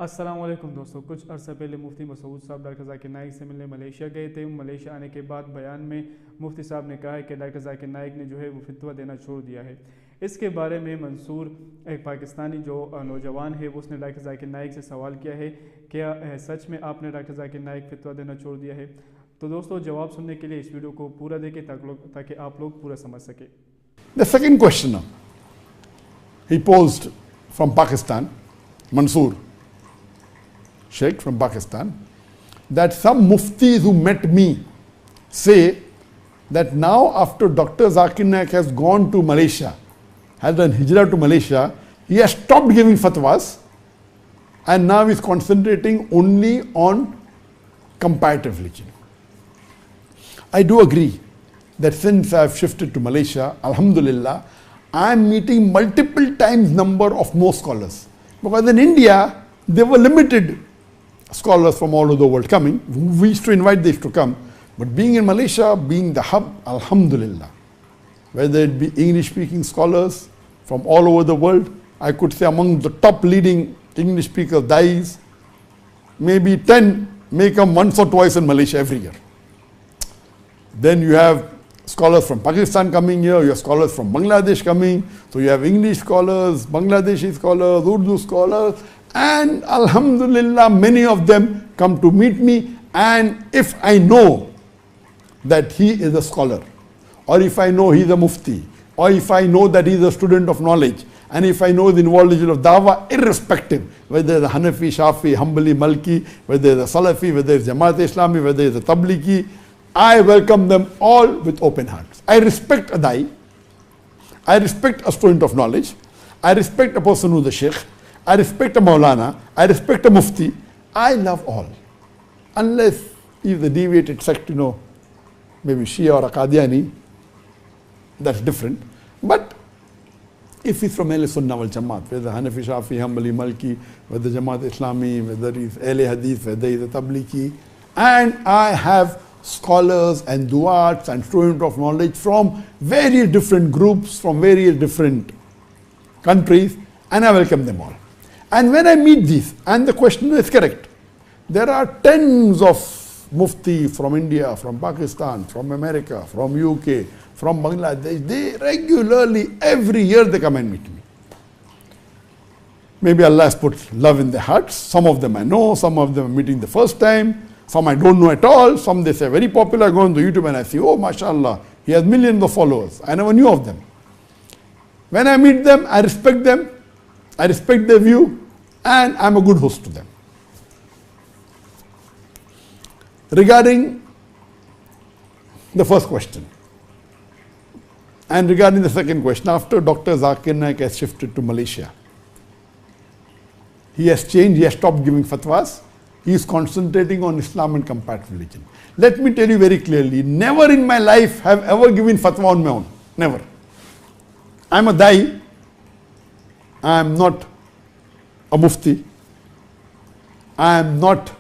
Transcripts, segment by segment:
अस्सलामुअलैकुम दोस्तों, कुछ अर्सा पहले मुफ्ती मसूद साहब डॉक्टर जाकिर नाइक से मिलने मलेशिया गए थे। मलेशिया आने के बाद बयान में मुफ्ती साहब ने कहा है कि डॉक्टर जाकिर नाइक ने जो है वो फतवा देना छोड़ दिया है। इसके बारे में मंसूर, एक पाकिस्तानी जो नौजवान है, वो उसने डॉक्टर जाकिर नाइक से सवाल किया है, क्या सच में आपने डॉक्टर जाकिर नाइक फतवा देना छोड़ दिया है? तो दोस्तों, जवाब सुनने के लिए इस वीडियो को पूरा देखें ताकि आप लोग पूरा समझ सकें। The second question he posed from Pakistan, Mansoor Sheikh from Pakistan, that some muftis who met me say that now after Dr. Zakir Naik has gone to Malaysia, has done hijrah to Malaysia, he has stopped giving fatwas and now is concentrating only on comparative religion. I do agree that since I have shifted to Malaysia, Alhamdulillah, I am meeting multiple times number of more scholars. Because in India, there were limited scholars from all over the world coming. We used to invite these to come. But being in Malaysia, being the hub, Alhamdulillah, whether it be English-speaking scholars from all over the world, I could say among the top leading English speakers, dais, maybe 10 may come once or twice in Malaysia every year. Then you have scholars from Pakistan coming here, you have scholars from Bangladesh coming, so you have English scholars, Bangladeshi scholars, Urdu scholars, and Alhamdulillah, many of them come to meet me, and if I know that he is a scholar, or if I know he is a mufti, or if I know that he is a student of knowledge, and if I know the knowledge of dawah, irrespective, whether it's a Hanafi, Shafi, Hanbali, Malki, whether it's a Salafi, whether it's Jamaat Islami, whether it's a Tablighi, I welcome them all with open hearts. I respect a dai, I respect a student of knowledge, I respect a person who's a sheikh, I respect a Maulana, I respect a mufti. I love all. Unless if the deviated sect, maybe Shia or a Qadiani, that's different. But if he's from Ahl Sunnah wal Jamaat, whether Hanafi, Shafi, Hanbali, Malki, whether Jamaat Islami, whether he's Ahl Hadith, whether he's a Tablighi, and I have scholars and duats and students of knowledge from various different groups, from various different countries, and I welcome them all. And when I meet these, and the question is correct, there are tens of mufti from India, from Pakistan, from America, from UK, from Bangladesh. They regularly, every year they come and meet me. Maybe Allah has put love in their hearts. Some of them I know, some of them are meeting the first time, some I don't know at all, some they say very popular. I go on the YouTube and I see, oh mashallah, he has millions of followers. I never knew of them. When I meet them, I respect them, I respect their view, and I'm a good host to them. Regarding the first question, and regarding the second question, after Dr. Zakir Naik has shifted to Malaysia, he has changed, he has stopped giving fatwas, he is concentrating on Islam and comparative religion. Let me tell you very clearly, never in my life have ever given fatwa on my own, never. I'm a dai, I'm not a mufti, I am not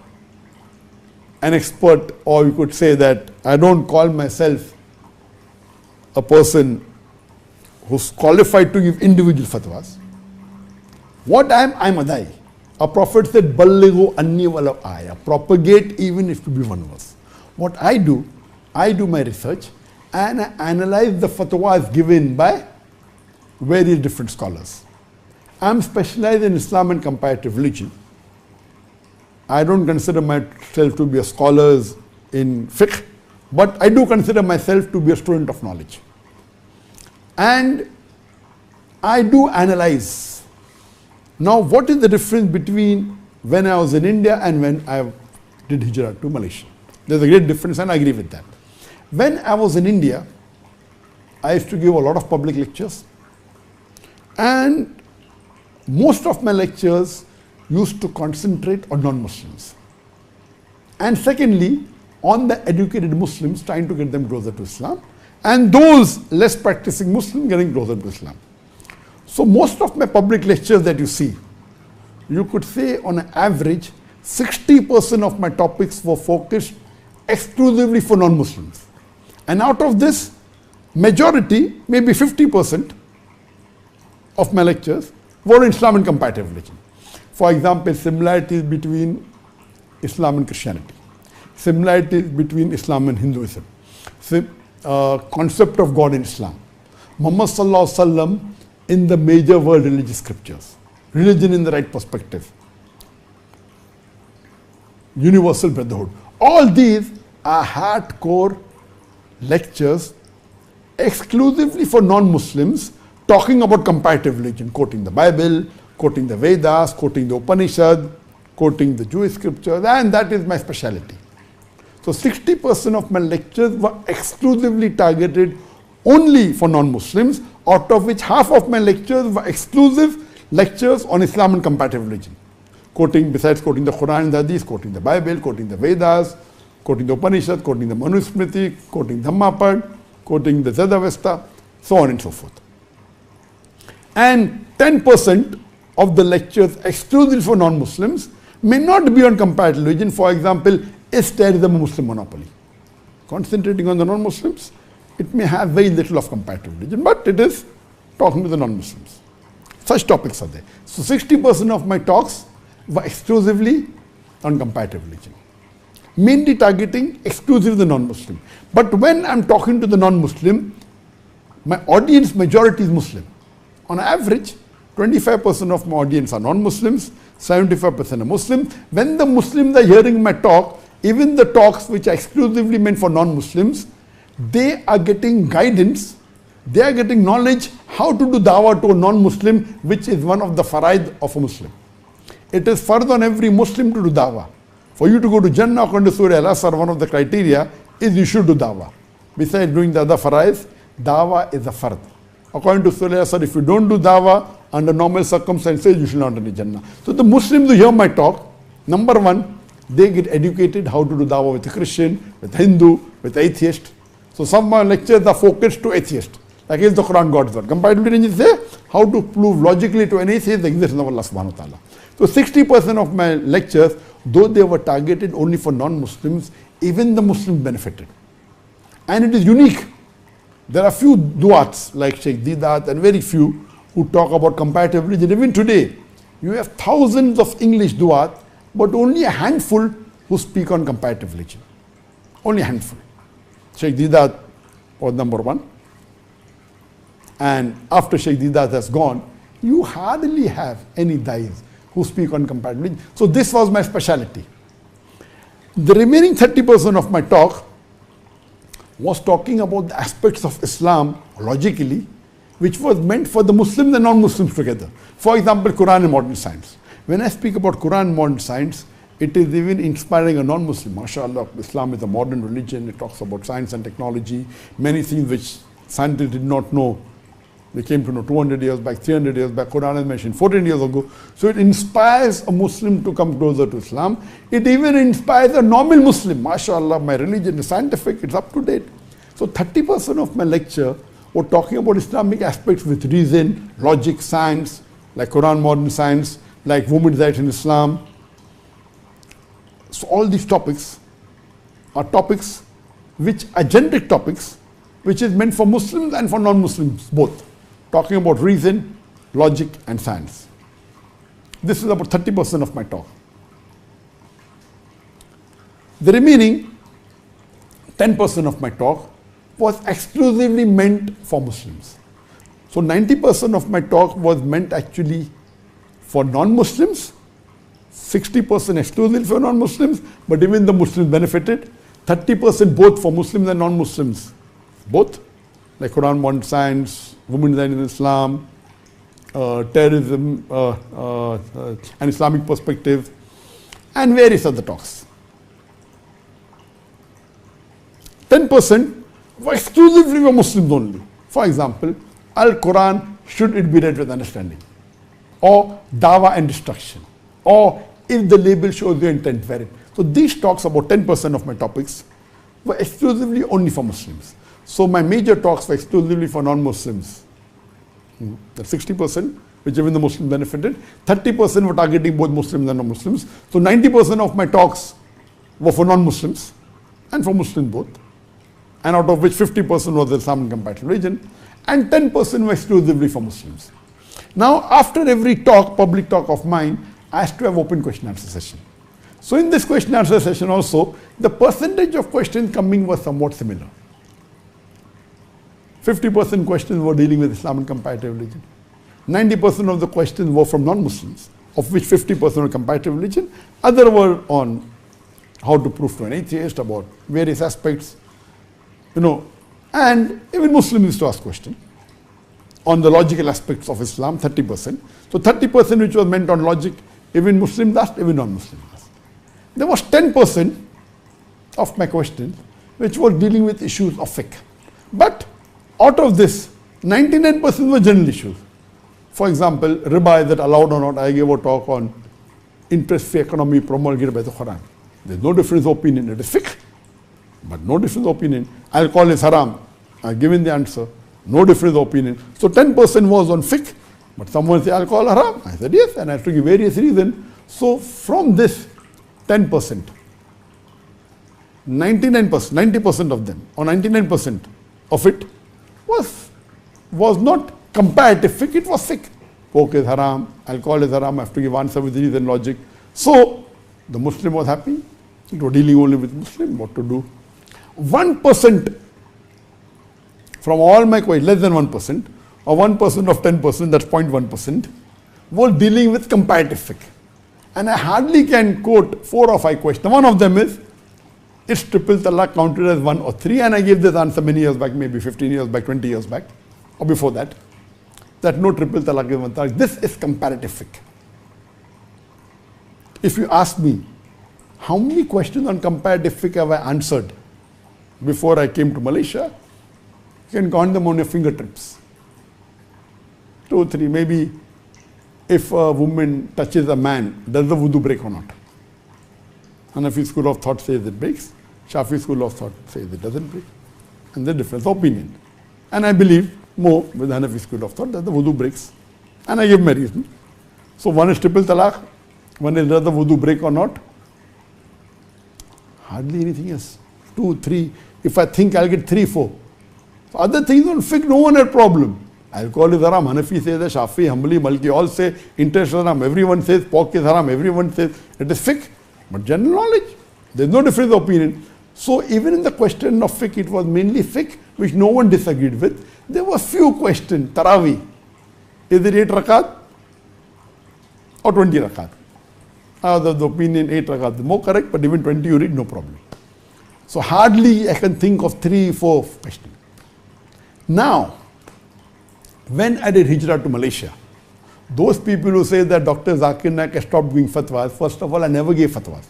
an expert, or you could say that I don't call myself a person who's qualified to give individual fatwas. What I'm a dai. A prophet said, Ballighu anni walau ayah, propagate even if to be one verse. What I do my research and I analyze the fatwas given by various different scholars. I'm specialized in Islam and comparative religion. I don't consider myself to be a scholar in fiqh, but I do consider myself to be a student of knowledge. And I do analyze. Now, what is the difference between when I was in India and when I did hijrah to Malaysia? There's a great difference, and I agree with that. When I was in India, I used to give a lot of public lectures, and most of my lectures used to concentrate on non-Muslims. And secondly, on the educated Muslims, trying to get them closer to Islam, and those less practicing Muslims getting closer to Islam. So most of my public lectures that you see, you could say on an average, 60% of my topics were focused exclusively for non-Muslims. And out of this, majority, maybe 50% of my lectures were in Islam and comparative religion. For example, similarities between Islam and Christianity, similarities between Islam and Hinduism, concept of God in Islam, Muhammad Sallallahu Alaihi Wasallam in the major world religious scriptures, religion in the right perspective, universal brotherhood. All these are hardcore lectures exclusively for non-Muslims, talking about comparative religion, quoting the Bible, quoting the Vedas, quoting the Upanishad, quoting the Jewish scriptures, and that is my specialty. So 60% of my lectures were exclusively targeted only for non-Muslims, out of which half of my lectures were exclusive lectures on Islam and comparative religion. Quoting, besides quoting the Quran and the Hadith, quoting the Bible, quoting the Vedas, quoting the Upanishad, quoting the Manusmriti, quoting Dhammapad, quoting the Vedavesta, so on and so forth. And 10% of the lectures exclusively for non-Muslims may not be on comparative religion. For example, is terrorism a Muslim monopoly? Concentrating on the non-Muslims, it may have very little of comparative religion, but it is talking to the non-Muslims. Such topics are there. So 60% of my talks were exclusively on comparative religion, mainly targeting exclusively the non-Muslim. But when I'm talking to the non-Muslim, my audience majority is Muslim. On average, 25% of my audience are non-Muslims, 75% are Muslims. When the Muslims are hearing my talk, even the talks which are exclusively meant for non-Muslims, they are getting guidance, they are getting knowledge how to do dawah to a non-Muslim, which is one of the faraid of a Muslim. It is fard on every Muslim to do dawah. For you to go to Jannah according to Surah Al-Asr, one of the criteria is you should do dawah. Besides doing the other faraids, dawah is a fard. According to Surah Al-Asr, if you don't do dawah under normal circumstances, you should not enter Jannah. So the Muslims who hear my talk, number one, they get educated how to do dawah with a Christian, with Hindu, with atheist. So some of my lectures are focused to atheists. Like, is the Quran God's word? Comparative religion is there. How to prove logically to an atheist the existence of Allah subhanahu wa ta'ala. So 60% of my lectures, though they were targeted only for non-Muslims, even the Muslims benefited. And it is unique. There are few du'ats like Sheikh Didat and very few who talk about comparative religion. Even today, you have thousands of English du'at, but only a handful who speak on comparative religion. Only a handful. Sheikh Didat was number one. And after Sheikh Didat has gone, you hardly have any dais who speak on comparative religion. So this was my specialty. The remaining 30% of my talk was talking about the aspects of Islam logically, which was meant for the Muslims and non-Muslims together. For example, Quran and modern science. When I speak about Quran and modern science, it is even inspiring a non-Muslim. MashaAllah, Islam is a modern religion. It talks about science and technology, many things which scientists did not know. They came to know 200 years back, 300 years back. Quran is mentioned 14 years ago. So it inspires a Muslim to come closer to Islam. It even inspires a normal Muslim. MashaAllah, my religion is scientific, it's up to date. So 30% of my lecture were talking about Islamic aspects with reason, logic, science, like Quran, modern science, like women's rights in Islam. So all these topics are topics which are generic topics, which is meant for Muslims and for non-Muslims both. Talking about reason, logic and science. This is about 30% of my talk. The remaining 10% of my talk was exclusively meant for Muslims. So 90% of my talk was meant actually for non-Muslims, 60% exclusively for non-Muslims, but even the Muslims benefited, 30% both for Muslims and non-Muslims, both, like Quran, modern science, women's rights in Islam, terrorism, an Islamic perspective, and various other talks. 10% were exclusively for Muslims only. For example, Al-Quran, should it be read with understanding? Or dawah and destruction? Or if the label shows your intent, wear it. So these talks, about 10% of my topics, were exclusively only for Muslims. So my major talks were exclusively for non-Muslims. That's 60%, which even the Muslims benefited. 30% were targeting both Muslims and non-Muslims. So 90% of my talks were for non-Muslims and for Muslims both. And out of which 50% was the Islam and comparative religion, and 10% were exclusively for Muslims. Now, after every talk, public talk of mine, I asked to have open question answer session. So in this question answer session also, the percentage of questions coming was somewhat similar. 50% questions were dealing with Islam and comparative religion. 90% of the questions were from non-Muslims, of which 50% were comparative religion. Other were on how to prove to an atheist about various aspects, and even Muslims used to ask questions on the logical aspects of Islam, 30%. So 30% which was meant on logic, even Muslims asked, even non-Muslims asked. There was 10% of my questions which were dealing with issues of fiqh. But out of this, 99% were general issues. For example, riba, is that allowed or not? I gave a talk on interest-free economy promulgated by the Quran. There's no difference of opinion. It is fiqh, but no difference of opinion. Alcohol is haram. I've given the answer. No difference of opinion. So 10% was on fiqh, but someone said alcohol haram. I said yes, and I have to give various reasons. So from this 10%, 99%, 90% of them, or 99% of it was not comparative fiqh, it was fiqh. Coke is haram, alcohol is haram, I have to give answer with reason, logic. So the Muslim was happy. It was dealing only with Muslim, what to do. 1% from all my questions, less than 1%, or 1% of 10%, that's 0.1%, were dealing with comparative fiqh. And I hardly can quote 4 or 5 questions. One of them is, is triple talaq counted as 1 or 3? And I gave this answer many years back, maybe 15 years back, 20 years back, or before that, that no triple talaq is 1 talaq. This is comparative fiqh. If you ask me, how many questions on comparative fiqh have I answered before I came to Malaysia? You can count them on your fingertips. 2, 3, maybe. If a woman touches a man, does the wudu break or not? Hanafi school of thought says it breaks. Shafi school of thought says it doesn't break. And the difference of opinion. And I believe more with Hanafi school of thought that the wudu breaks. And I give my reason. So one is triple talaq, one is does the wudu break or not? Hardly anything else. 2, 3. If I think I'll get 3, 4. So other things on fiqh, no one had problem. Alcohol is haram, Hanafi says that, Shafi, Hanbali, Malki, all say interest is haram, everyone says pork is haram, everyone says it is fiqh. But general knowledge, there is no difference of opinion. So even in the question of fiqh, it was mainly fiqh, which no one disagreed with. There were few questions. Tarawih, is it 8 rakat or 20 rakat? I was of the opinion 8 rakat is more correct, but even 20 you read, no problem. So hardly I can think of 3, 4 questions. Now, when I did hijrah to Malaysia, those people who say that Dr. Zakir Naik has stopped giving fatwas, first of all, I never gave fatwas.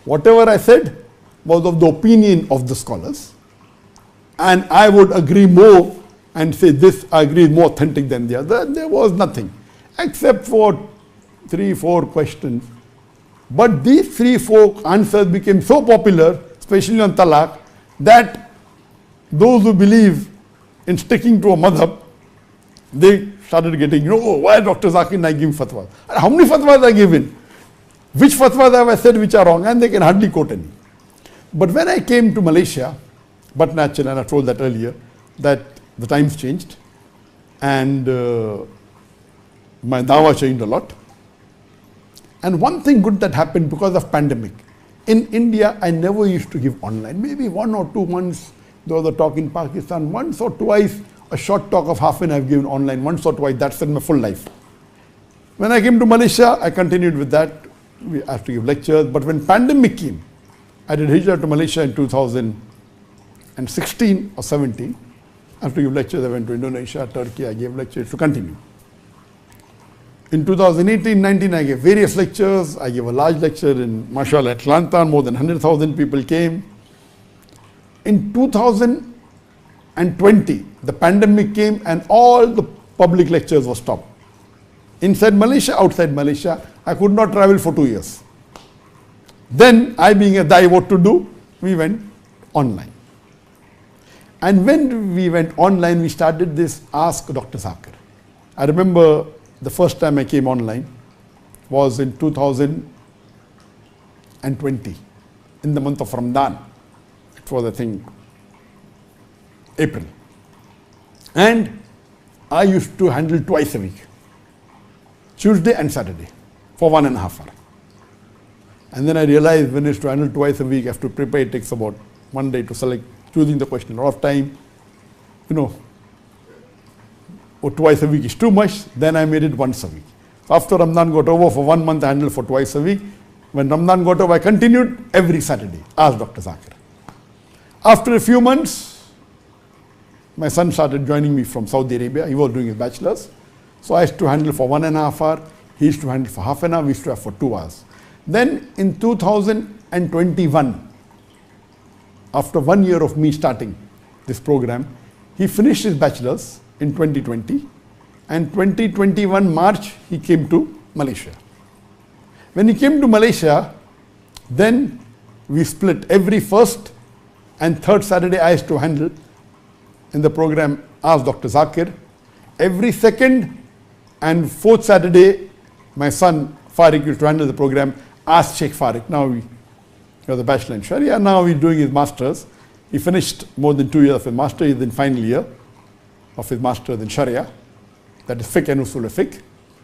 Whatever I said was of the opinion of the scholars, and I would agree more and say this I agree is more authentic than the other. There was nothing except for 3, 4 questions. But these 3, 4 answers became so popular, especially on talaq, that those who believe in sticking to a madhab, they started getting, why Dr. Zakir Naik giving fatwas? How many fatwas are given? Which fatwas have I said which are wrong? And they can hardly quote any. But when I came to Malaysia, but naturally, and I told that earlier, that the times changed and my dawah changed a lot. And one thing good that happened because of pandemic, in India, I never used to give online. Maybe 1 or 2 months, there was a talk in Pakistan, once or twice, a short talk of half an hour I've given online, once or twice, that's in my full life. When I came to Malaysia, I continued with that. I have to give lectures, but when pandemic came, I did hijrah to Malaysia in 2016 or 17. I have to give lectures, I went to Indonesia, Turkey, I gave lectures to continue. In 2018-19, I gave various lectures. I gave a large lecture in, mashallah, Atlanta, more than 100,000 people came. In 2020, the pandemic came and all the public lectures were stopped. Inside Malaysia, outside Malaysia, I could not travel for 2 years. Then, I being a Dai, what to do? We went online. And when we went online, we started this Ask Dr. Zakir. I remember the first time I came online was in 2020, in the month of Ramadan. It was, I think, April. And I used to handle twice a week, Tuesday and Saturday. for 1.5 hours. And then I realized when it's to handle twice a week, I have to prepare, it takes about 1 day to select, choosing the question, a lot of time, or twice a week is too much. Then I made it once a week. After Ramadan got over, for 1 month I handled for twice a week. When Ramadan got over, I continued every Saturday. Ask Dr. Zakir. After a few months, my son started joining me from Saudi Arabia. He was doing his bachelor's. So I used to handle for 1.5 hours. He used to handle for half an hour. We used to have for 2 hours. Then in 2021, after 1 year of me starting this program, he finished his bachelor's in 2020. And 2021 March, he came to Malaysia. When he came to Malaysia, then we split. Every first and third Saturday I used to handle in the program Ask Dr. Zakir. Every second and fourth Saturday, my son Farik used to handle the program Ask Sheikh Farik. Now he was a bachelor in Sharia. Now he's doing his master's. He finished more than 2 years of his master. He's in final year of his master's in Sharia. That is Fiqh and Usul Fiqh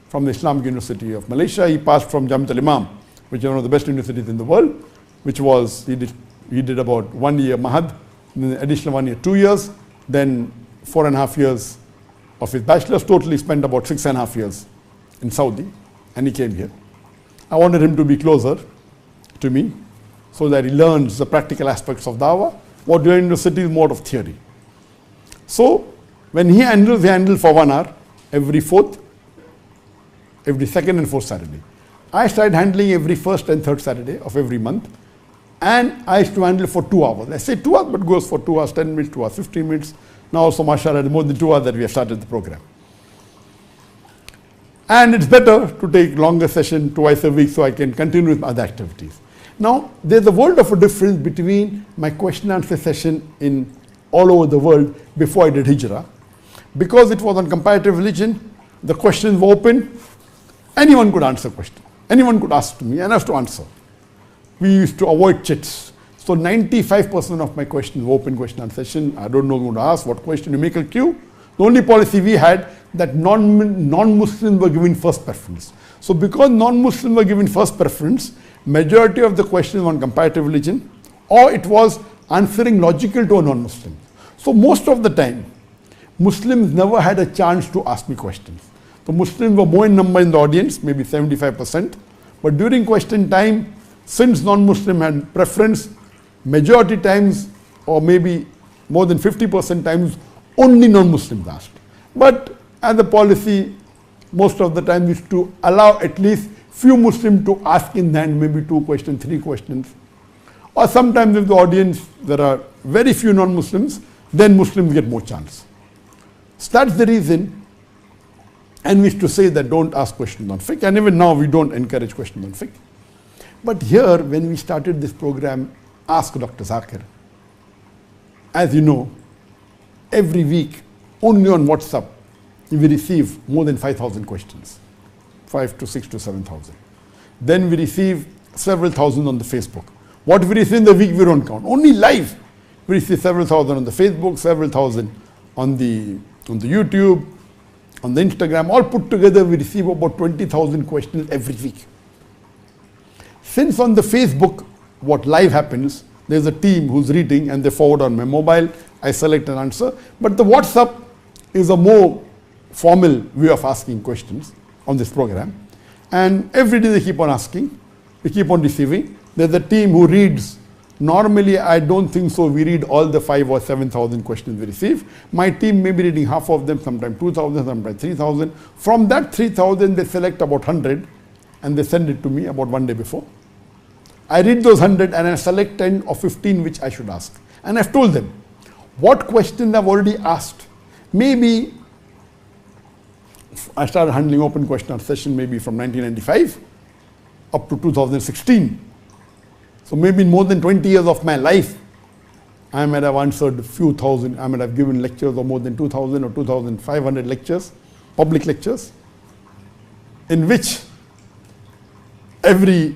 from the Islamic University of Malaysia. He passed from Jamiat al-Imam, which is one of the best universities in the world, which was, he did about 1 year Mahad, then additional 1 year, 2 years, then 4.5 years of his bachelor's. Totally spent about 6.5 years in Saudi, and he came here. I wanted him to be closer to me so that he learns the practical aspects of dawah. What your university is more of theory. So when he handles for 1 hour every second and fourth Saturday. I started handling every first and third Saturday of every month, and I used to handle for 2 hours. I say 2 hours, but goes for 2 hours, 10 minutes, 2 hours, 15 minutes. Now also, mashallah, more than 2 hours that we have started the program. And it's better to take longer session twice a week so I can continue with other activities. Now, there's a world of a difference between my question answer session in all over the world before I did Hijrah. Because it was on comparative religion, the questions were open. Anyone could answer a question. Anyone could ask to me and I have to answer. We used to avoid chits. So 95% of my questions were open question answer session. I don't know who to ask, what question, you make a queue. The only policy we had that non-Muslims were given first preference. So because non-Muslims were given first preference, majority of the questions were on comparative religion, or it was answering logical to a non-Muslim. So most of the time, Muslims never had a chance to ask me questions. So Muslims were more in number in the audience, maybe 75%. But during question time, since non-Muslim had preference, majority times, or maybe more than 50% times, only non-Muslims asked. But as a policy, most of the time we used to allow at least few Muslims to ask in the end, maybe 2 questions, 3 questions. Or sometimes if the audience, there are very few non-Muslims, then Muslims get more chance. So that's the reason, and we used to say that don't ask questions on fiqh, and even now we don't encourage questions on fiqh. But here, when we started this program, Ask Dr. Zakir, as you know, every week, only on WhatsApp, we receive more than 5,000 questions, 5 to 6 to 7,000. Then we receive several thousand on the Facebook. What we receive in the week, we don't count. Only live, we receive several thousand on the Facebook, several thousand on the YouTube, on the Instagram. All put together, we receive about 20,000 questions every week. Since on the Facebook, what live happens, there's a team who's reading and they forward on my mobile. I select an answer. But the WhatsApp is a more formal way of asking questions on this program. And every day they keep on asking, we keep on receiving. There's a team who reads. Normally, I don't think so. We read all the 5,000 or 7,000 questions we receive. My team may be reading half of them, sometimes 2,000, sometimes 3,000. From that 3,000, they select about 100 and they send it to me about 1 day before. I read those 100 and I select 10 or 15 which I should ask. And I've told them what questions I've already asked. Maybe I started handling open question answer session maybe from 1995 up to 2016. So maybe in more than 20 years of my life, I might have answered a few thousand, I might have given lectures of more than 2,000 or 2,500 lectures, public lectures, in which every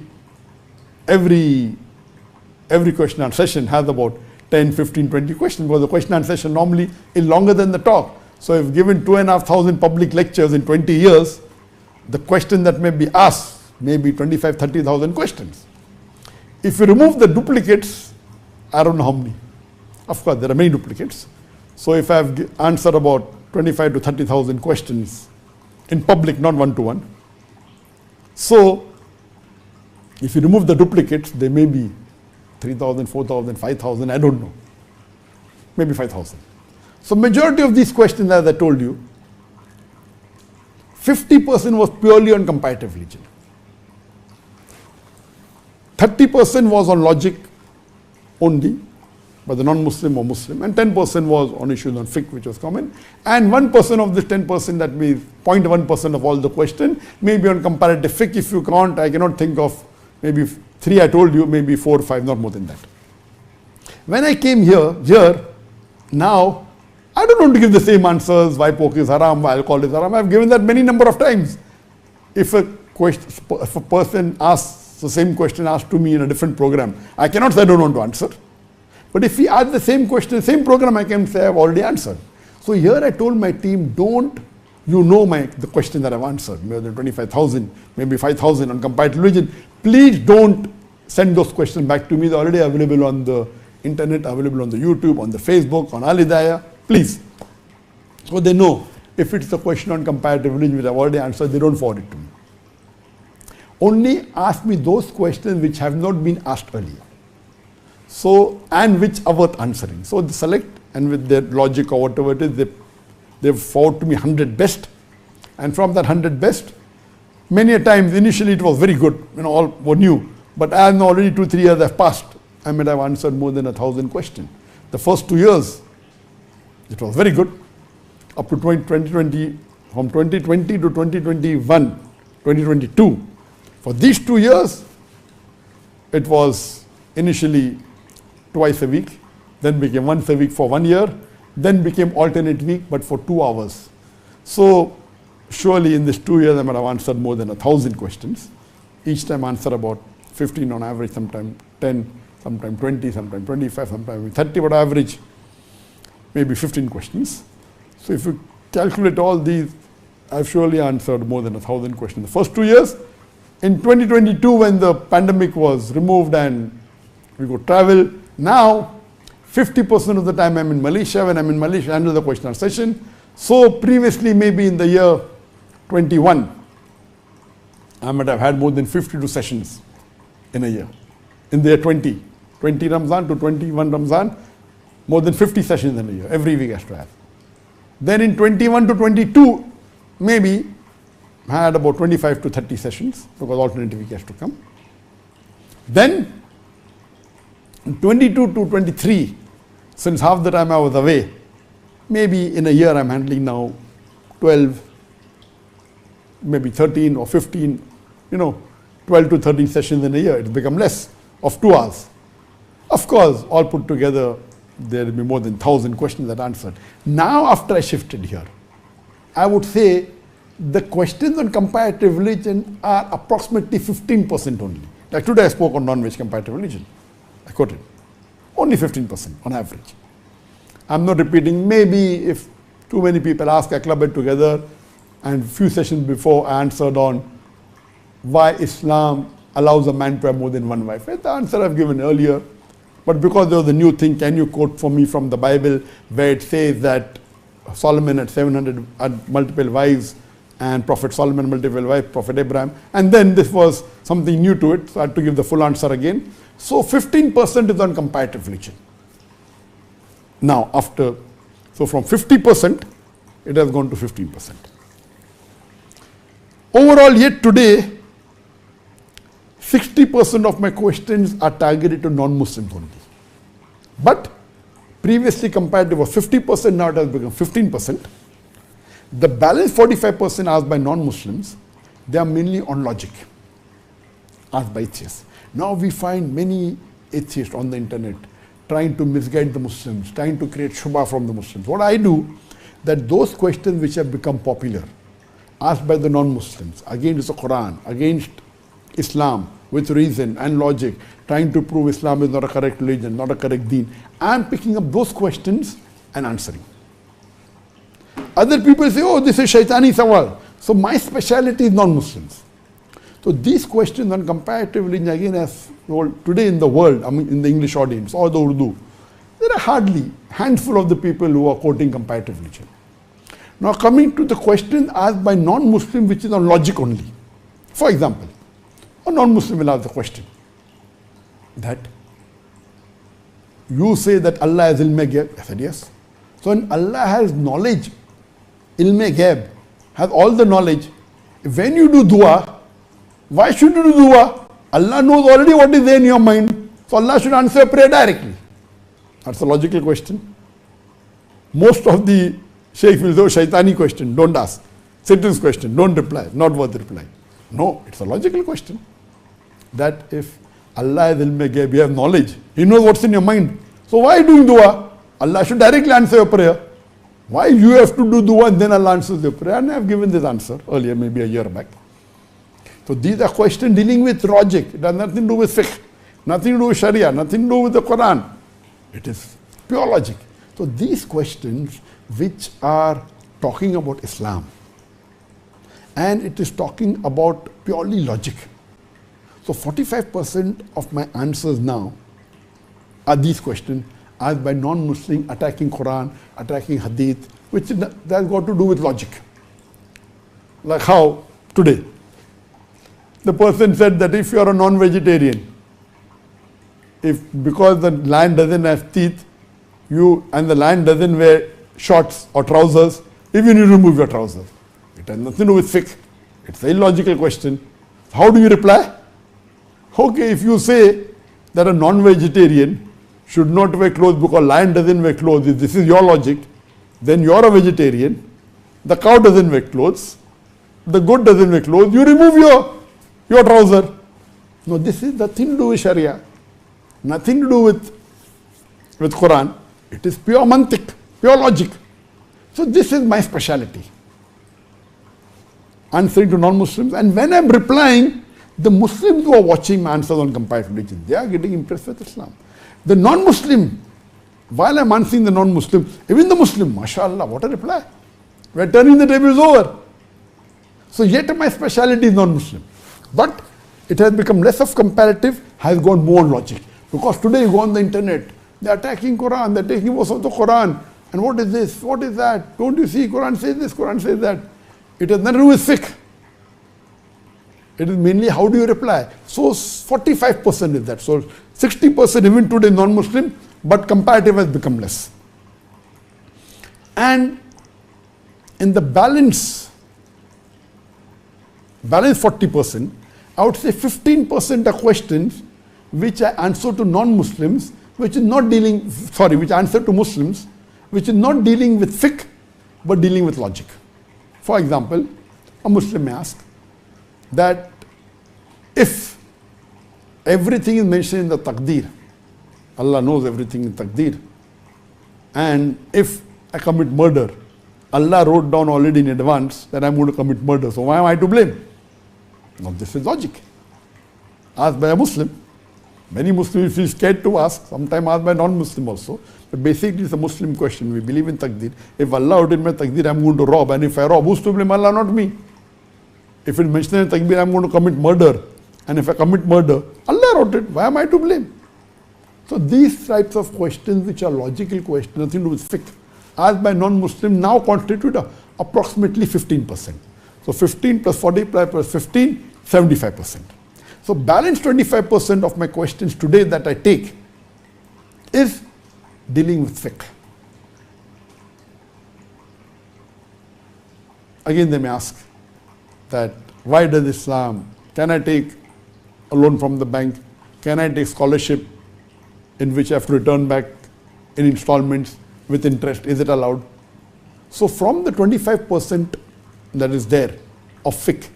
question answer session has about 10, 15, 20 questions, because the question answer session normally is longer than the talk. So if given 2,500 public lectures in 20 years, the question that may be asked maybe 25, 30,000 questions. If you remove the duplicates, I don't know how many. Of course, there are many duplicates. So if I have answered about 25 to 30,000 questions in public, not one-to-one. So if you remove the duplicates, there may be 3,000, 4,000, 5,000, I don't know. Maybe 5,000. So majority of these questions, as I told you, 50% was purely on comparative religion. 30% was on logic only, by the non-Muslim or Muslim, and 10% was on issues on fiqh, which was common. And 1% of this 10%, that means 0.1% of all the question, may be on comparative fiqh. If you can't, I cannot think of, maybe 3 I told you, maybe 4 or 5, not more than that. When I came here, now, I don't want to give the same answers, why poker is haram, why alcohol is haram. I've given that many number of times. If a person asks the same question asked to me in a different program, I cannot say I don't want to answer. But if he asks the same question, same program, I can say I've already answered. So here I told my team, don't, you know the question that I've answered, more than 25,000, maybe 5,000 on comparative religion. Please don't send those questions back to me. They're already available on the internet, available on the YouTube, on the Facebook, on Al Hidayah. Please. So they know if it's a question on comparative religion which I've already answered, they don't forward it to me. Only ask me those questions which have not been asked earlier. So, and which are worth answering. So they select, and with their logic or whatever it is, they've forwarded to me 100 best. And from that 100 best, many a times, initially it was very good, all were new. But as now already 2-3 years have passed, I might have answered more than 1,000 questions. The first 2 years, it was very good. Up to 2020, from 2020 to 2021, 2022. For these 2 years, it was initially twice a week, then became once a week for 1 year, then became alternate week, but for 2 hours. So surely in these 2 years, I might have answered more than 1,000 questions. Each time answer about 15 on average, sometimes 10, sometimes 20, sometimes 25, sometimes 30, but average maybe 15 questions. So if you calculate all these, I've surely answered more than 1,000 questions the first 2 years. In 2022, when the pandemic was removed and we could travel, now 50% of the time I'm in Malaysia. When I'm in Malaysia, I handle the question answer session. So previously, maybe in the year 21, I might have had more than 52 sessions in a year. In the year 20 Ramzan to 21 Ramzan, more than 50 sessions in a year. Every week I has to have. Then in 21 to 22, maybe I had about 25 to 30 sessions because alternate week has to come. Then 22 to 23, since half the time I was away, maybe in a year I'm handling now 12, maybe 13 or 15, 12 to 13 sessions in a year. It's become less of 2 hours. Of course, all put together, there will be more than 1,000 questions that I answered. Now, after I shifted here, I would say the questions on comparative religion are approximately 15% only. Like today I spoke on non-veg comparative religion. I quoted. Only 15% on average. I'm not repeating. Maybe if too many people ask, I club it together, and few sessions before I answered on why Islam allows a man to have more than one wife. The answer I've given earlier. But because there was a new thing, can you quote for me from the Bible where it says that Solomon had 700 multiple wives and Prophet Solomon multiple wives, Prophet Abraham. And then this was something new to it, so I had to give the full answer again. So 15% is on comparative religion. Now so from 50%, it has gone to 15%. Overall, yet today, 60% of my questions are targeted to non-Muslims only. But previously comparative was 50%, now it has become 15%. The balance 45% asked by non-Muslims, they are mainly on logic, asked by atheists. Now we find many atheists on the internet trying to misguide the Muslims, trying to create shubha from the Muslims. What I do, that those questions which have become popular, asked by the non-Muslims, against the Quran, against Islam, with reason and logic, trying to prove Islam is not a correct religion, not a correct deen, I am picking up those questions and answering. Other people say, oh, this is shaitani sawal. So my speciality is non-Muslims. So these questions on comparative religion, again, as told today in the world, I mean in the English audience or the Urdu, there are hardly handful of the people who are quoting comparative religion. Now coming to the question asked by non-Muslim, which is on logic only. For example, a non-Muslim will ask the question that you say that Allah has ilm-e-ghaib. I said yes. So when Allah has knowledge, ilm-e-ghaib, has all the knowledge, when you do dua, why should you do dua? Allah knows already what is there in your mind. So Allah should answer prayer directly. That's a logical question. Most of the Shaykh will say, shaitani question, don't ask. Satan's question, don't reply, not worth replying. No, it's a logical question. That if Allah is ilm-e-ghaib, you have knowledge, He knows what's in your mind. So why doing dua? Allah should directly answer your prayer. Why you have to do dua and then Allah answers your prayer? And I have given this answer earlier, maybe a year back. So these are questions dealing with logic. It has nothing to do with fiqh, nothing to do with Sharia, nothing to do with the Quran. It is pure logic. So these questions which are talking about Islam, and it is talking about purely logic. So 45% of my answers now are these questions asked by non-Muslim attacking Quran, attacking Hadith, which that has got to do with logic. Like how today the person said that if you are a non-vegetarian, if because the lion doesn't have teeth, and the lion doesn't wear shorts or trousers, even you remove your trousers. It has nothing to do with fiqh. It's an illogical question. How do you reply? Okay, if you say that a non-vegetarian should not wear clothes because lion doesn't wear clothes, if this is your logic, then you're a vegetarian. The cow doesn't wear clothes. The goat doesn't wear clothes. You remove your trouser. No, this is nothing to do with Sharia. Nothing to do with Quran. It is pure mantiq, pure logic. So this is my speciality. Answering to non-Muslims. And when I'm replying, the Muslims who are watching my answers on comparative religion, they are getting impressed with Islam. The non-Muslim, while I'm answering the non-Muslim, even the Muslim, mashallah, what a reply. We're turning the tables over. So yet my speciality is non-Muslim. But it has become less of comparative, has gone more on logic. Because today you go on the internet, they're attacking Quran, they're taking most of the Quran. And what is this? What is that? Don't you see? Quran says this, Quran says that. It has nothing to do with fiqh. It is mainly how do you reply. So 45% is that. So 60% even today non-Muslim, but comparative has become less. And in the balance 40%, I would say 15% are questions which I answer to non-Muslims, which is not dealing, which I answer to Muslims, which is not dealing with fiqh, but dealing with logic. For example, a Muslim may ask that if everything is mentioned in the taqdeer, Allah knows everything in taqdeer, and if I commit murder, Allah wrote down already in advance that I'm going to commit murder, so why am I to blame? Now this is logic. Asked by a Muslim. Many Muslims feel scared to ask, sometimes asked by non-Muslim also. But basically it's a Muslim question. We believe in taqdeer. If Allah wrote in my taqdeer, I'm going to rob, and if I rob, who's to blame? Allah, not me. If it mentions in taqdeer, I'm going to commit murder, and if I commit murder, Allah wrote it, why am I to blame? So these types of questions, which are logical questions, nothing to do with fiqh, asked by non-Muslim, now constitute approximately 15%. So 15 plus 40 plus 15, 75%. So balance 25% of my questions today that I take is dealing with fiqh. Again they may ask that why does Islam, can I take a loan from the bank? Can I take scholarship in which I have to return back in installments with interest? Is it allowed? So from the 25% that is there of fiqh,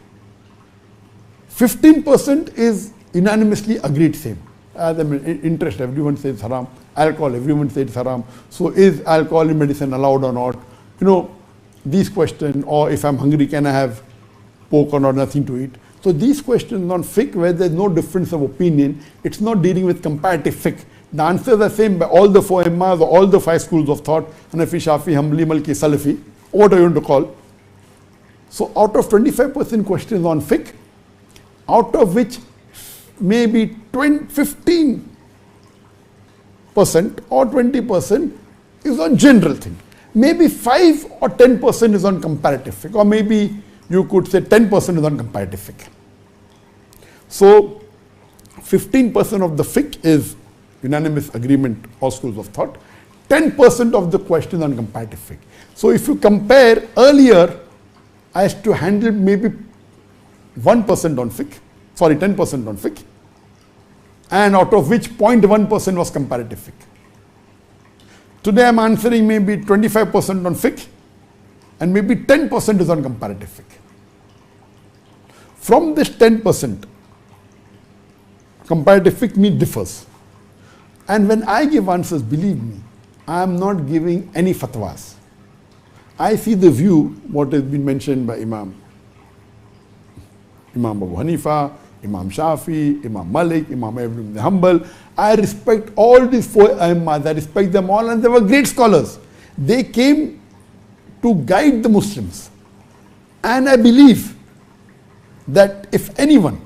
15% is unanimously agreed same. As I mean, interest, everyone says haram. Alcohol, everyone says haram. So is alcohol in medicine allowed or not? You know, these questions, or if I'm hungry, can I have pork or not, nothing to eat? So these questions on fiqh, where there's no difference of opinion, it's not dealing with comparative fiqh. The answers are same by all the four imams or all the 5 schools of thought, Hanafi, Shafi, Hanbali, Malki, Salafi, what are you going to call? So out of 25% questions on fiqh, out of which maybe 15% or 20% is on general thing. Maybe 5 or 10% is on comparative fiqh, or maybe you could say 10% is on comparative fiqh. So 15% of the fiqh is unanimous agreement, all schools of thought. 10% of the question on comparative fiqh. So if you compare, earlier I used to handle maybe 1% on fiqh, sorry 10% on fiqh, and out of which 0.1% was comparative fiqh. Today I am answering maybe 25% on fiqh and maybe 10% is on comparative fiqh. From this 10%, comparative fiqh need differs. And when I give answers, believe me, I am not giving any fatwas. I see the view, what has been mentioned by Imam Abu Hanifa, Imam Shafi, Imam Malik, Imam Ibn Hanbal. I respect all these 4 Aimmas, I respect them all, and they were great scholars. They came to guide the Muslims. And I believe that if anyone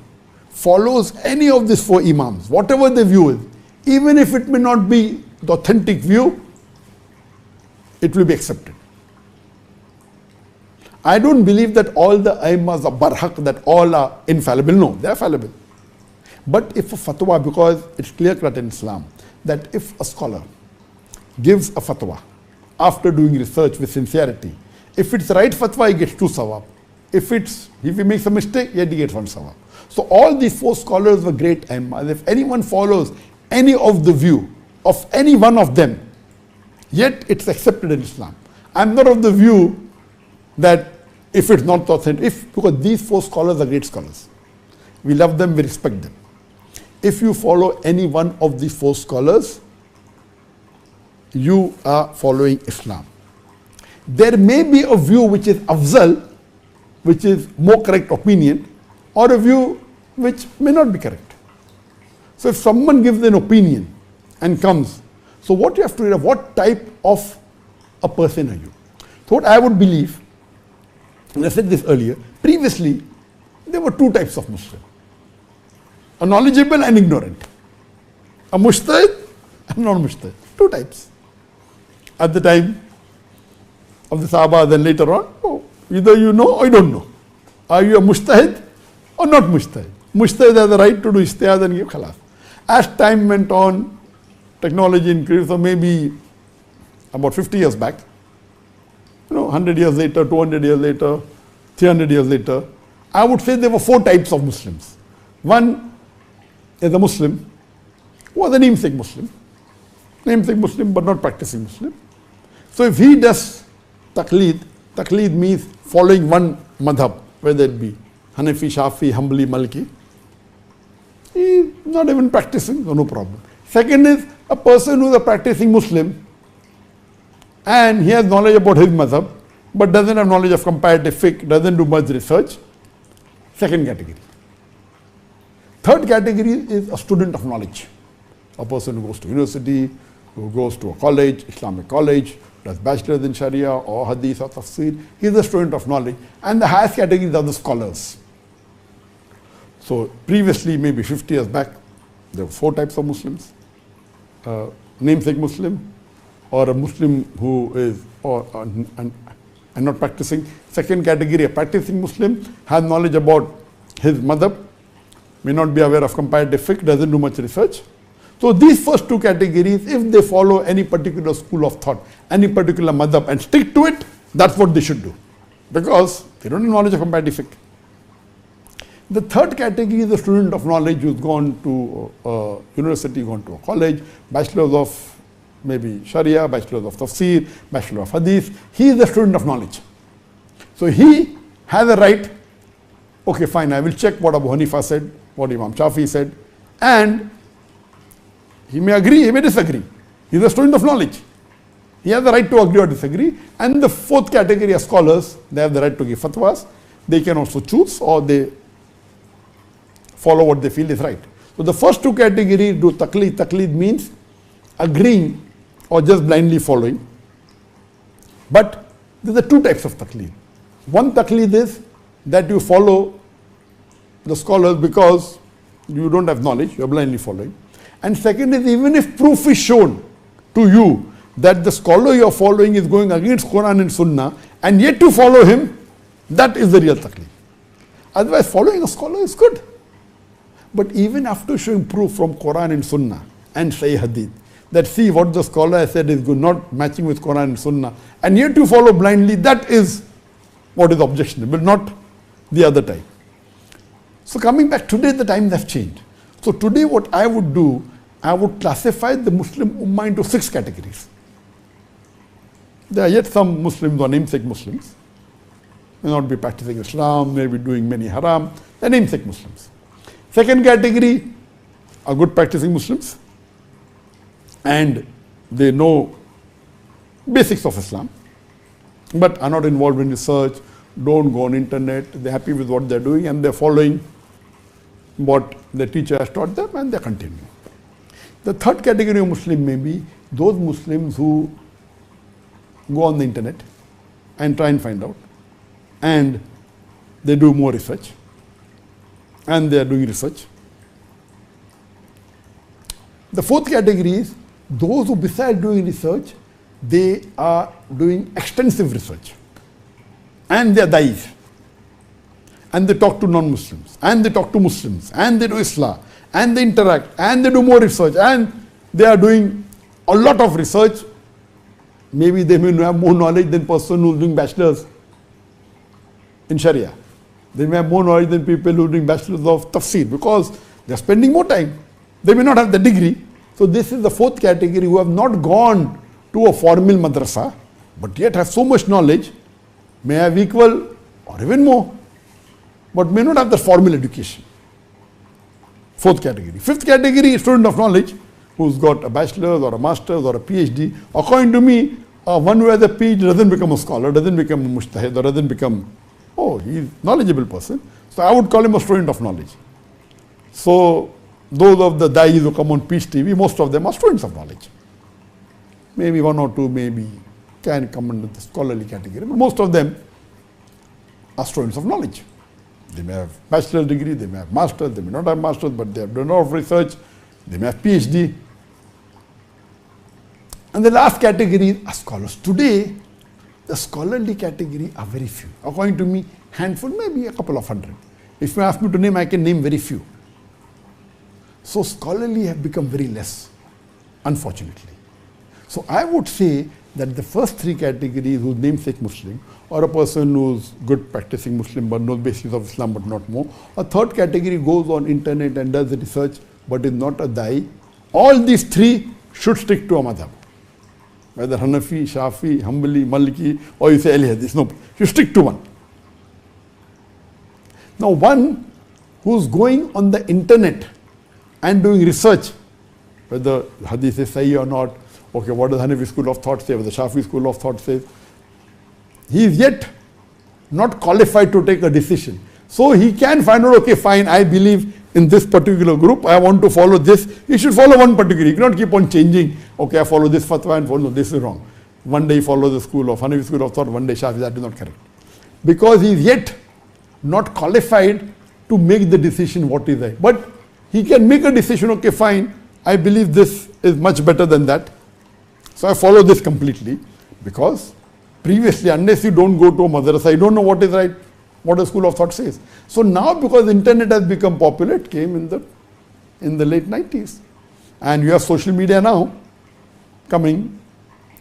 follows any of these 4 Imams, whatever the view is, even if it may not be the authentic view, it will be accepted. I don't believe that all the Aimmas are barhaq, that all are infallible. No, they are fallible. But if a fatwa, because it's clear-cut in Islam, that if a scholar gives a fatwa after doing research with sincerity, if it's the right fatwa, he gets 2 sawab. If he makes a mistake, he gets 1 sawab. So all these 4 scholars were great Aimmas. If anyone follows any of the view of any one of them, yet it's accepted in Islam. I'm not of the view that if it's not authentic, because these 4 scholars are great scholars. We love them, we respect them. If you follow any one of these 4 scholars, you are following Islam. There may be a view which is afzal, which is more correct opinion, or a view which may not be correct. So if someone gives an opinion and comes, so what you have to read, what type of a person are you? So what I would believe, and I said this earlier, previously there were 2 types of Muslim: a knowledgeable and ignorant, a mujtahid and non-mujtahid. 2 types. At the time of the Sahaba, then later on, either you know or you don't know. Are you a mujtahid or not mujtahid? Mujtahid has the right to do ijtihad and give khalas. As time went on, technology increased, so maybe about 50 years back, 100 years later, 200 years later, 300 years later, I would say there were 4 types of Muslims. One is a Muslim who was a namesake Muslim but not practicing Muslim. So if he does taqleed means following one madhab, whether it be Hanafi, Shafi, Hanbali, Maliki, he is not even practicing, so no problem. Second is a person who is a practicing Muslim and he has knowledge about his madhab but doesn't have knowledge of comparative fiqh, doesn't do much research. Second category. Third category is a student of knowledge. A person who goes to university, who goes to a college, Islamic college, does bachelor's in Sharia or Hadith or Tafsir. He is a student of knowledge. And the highest categories are the scholars. So previously, maybe 50 years back, there were 4 types of Muslims. Namesake Muslim, or a Muslim who is and not practicing. Second category, a practicing Muslim, has knowledge about his madhab, may not be aware of comparative fiqh, doesn't do much research. So these first 2 categories, if they follow any particular school of thought, any particular madhab and stick to it, that's what they should do. Because they don't have knowledge of comparative fiqh. The third category is a student of knowledge who's gone to a university, gone to a college, bachelor's of maybe Sharia, bachelor's of Tafsir, bachelor of Hadith. He is a student of knowledge. So he has a right, okay fine, I will check what Abu Hanifa said, what Imam Shafi said, and he may agree, he may disagree. He is a student of knowledge. He has the right to agree or disagree. And the 4th category are scholars. They have the right to give fatwas. They can also choose, or they follow what they feel is right. So the first 2 categories do taqleed. Taqleed means agreeing or just blindly following. But there are 2 types of taqleed. One taqleed is that you follow the scholars because you don't have knowledge, you are blindly following. And second is, even if proof is shown to you that the scholar you are following is going against Quran and Sunnah, and yet to follow him, that is the real taklif. Otherwise, following a scholar is good. But even after showing proof from Quran and Sunnah and Sahih Hadith, that see what the scholar has said is good, not matching with Quran and Sunnah, and yet to follow blindly, that is what is objectionable, not the other type. So coming back, today the times have changed. So today what I would do, I would classify the Muslim Ummah into 6 categories. There are yet some Muslims or namesake Muslims, may not be practicing Islam, may be doing many haram, they are namesake Muslims. Second category are good practicing Muslims and they know basics of Islam but are not involved in research, don't go on internet, they are happy with what they are doing and they are following what the teacher has taught them and they continue. The third category of Muslim may be those Muslims who go on the internet and try and find out and they do more research and they are doing research. The fourth category is those who besides doing research, they are doing extensive research and they are da'is and they talk to non-Muslims and they talk to Muslims and they do Islah and they interact and they do more research and they are doing a lot of research. Maybe they may have more knowledge than person who is doing bachelor's in Sharia. They may have more knowledge than people who are doing bachelor's of tafsir because they are spending more time. They may not have the degree. So this is the fourth category who have not gone to a formal madrasa but yet have so much knowledge, may have equal or even more, but may not have the formal education. Fourth category. Fifth category is student of knowledge who's got a bachelor's or a master's or a PhD. According to me, one who has a PhD doesn't become a scholar, doesn't become a mujtahid or doesn't become, oh, he's a knowledgeable person. So I would call him a student of knowledge. So those of the da'is who come on Peace TV, most of them are students of knowledge. Maybe one or two maybe can come under the scholarly category, but most of them are students of knowledge. They may have bachelor's degree, they may have master's, they may not have master's, but they have done a lot of research, they may have PhD. And the last category are scholars. Today, the scholarly category are very few. According to me, handful, maybe a couple of hundred. If you ask me to name, I can name very few. So scholarly have become very less, unfortunately. So I would say that the first 3 categories, whose namesake Muslim, or a person who's good practicing Muslim but knows basics of Islam but not more. A third category goes on internet and does the research but is not a da'i. All these 3 should stick to a madhab. Whether Hanafi, Shafi, Hanbali, Maliki, or you say Ahli Hadith, no, you stick to one. Now one who's going on the internet and doing research, whether Hadith is Sahih or not, okay, what does Hanafi school of thought say, what the Shafi school of thought says, he is yet not qualified to take a decision. So he can find out, okay, fine, I believe in this particular group, I want to follow this. He should follow one particular. He cannot keep on changing, okay, I follow this fatwa and follow, no, this is wrong. One day he follows the school of Hanafi school of thought, one day Shafi, that is not correct. Because he is yet not qualified to make the decision what is right. But he can make a decision, okay, fine, I believe this is much better than that. So I follow this completely because previously, unless you don't go to a madrasa, you don't know what is right, what the school of thought says. So now, because the internet has become popular, it came in the late 90s. And you have social media now coming,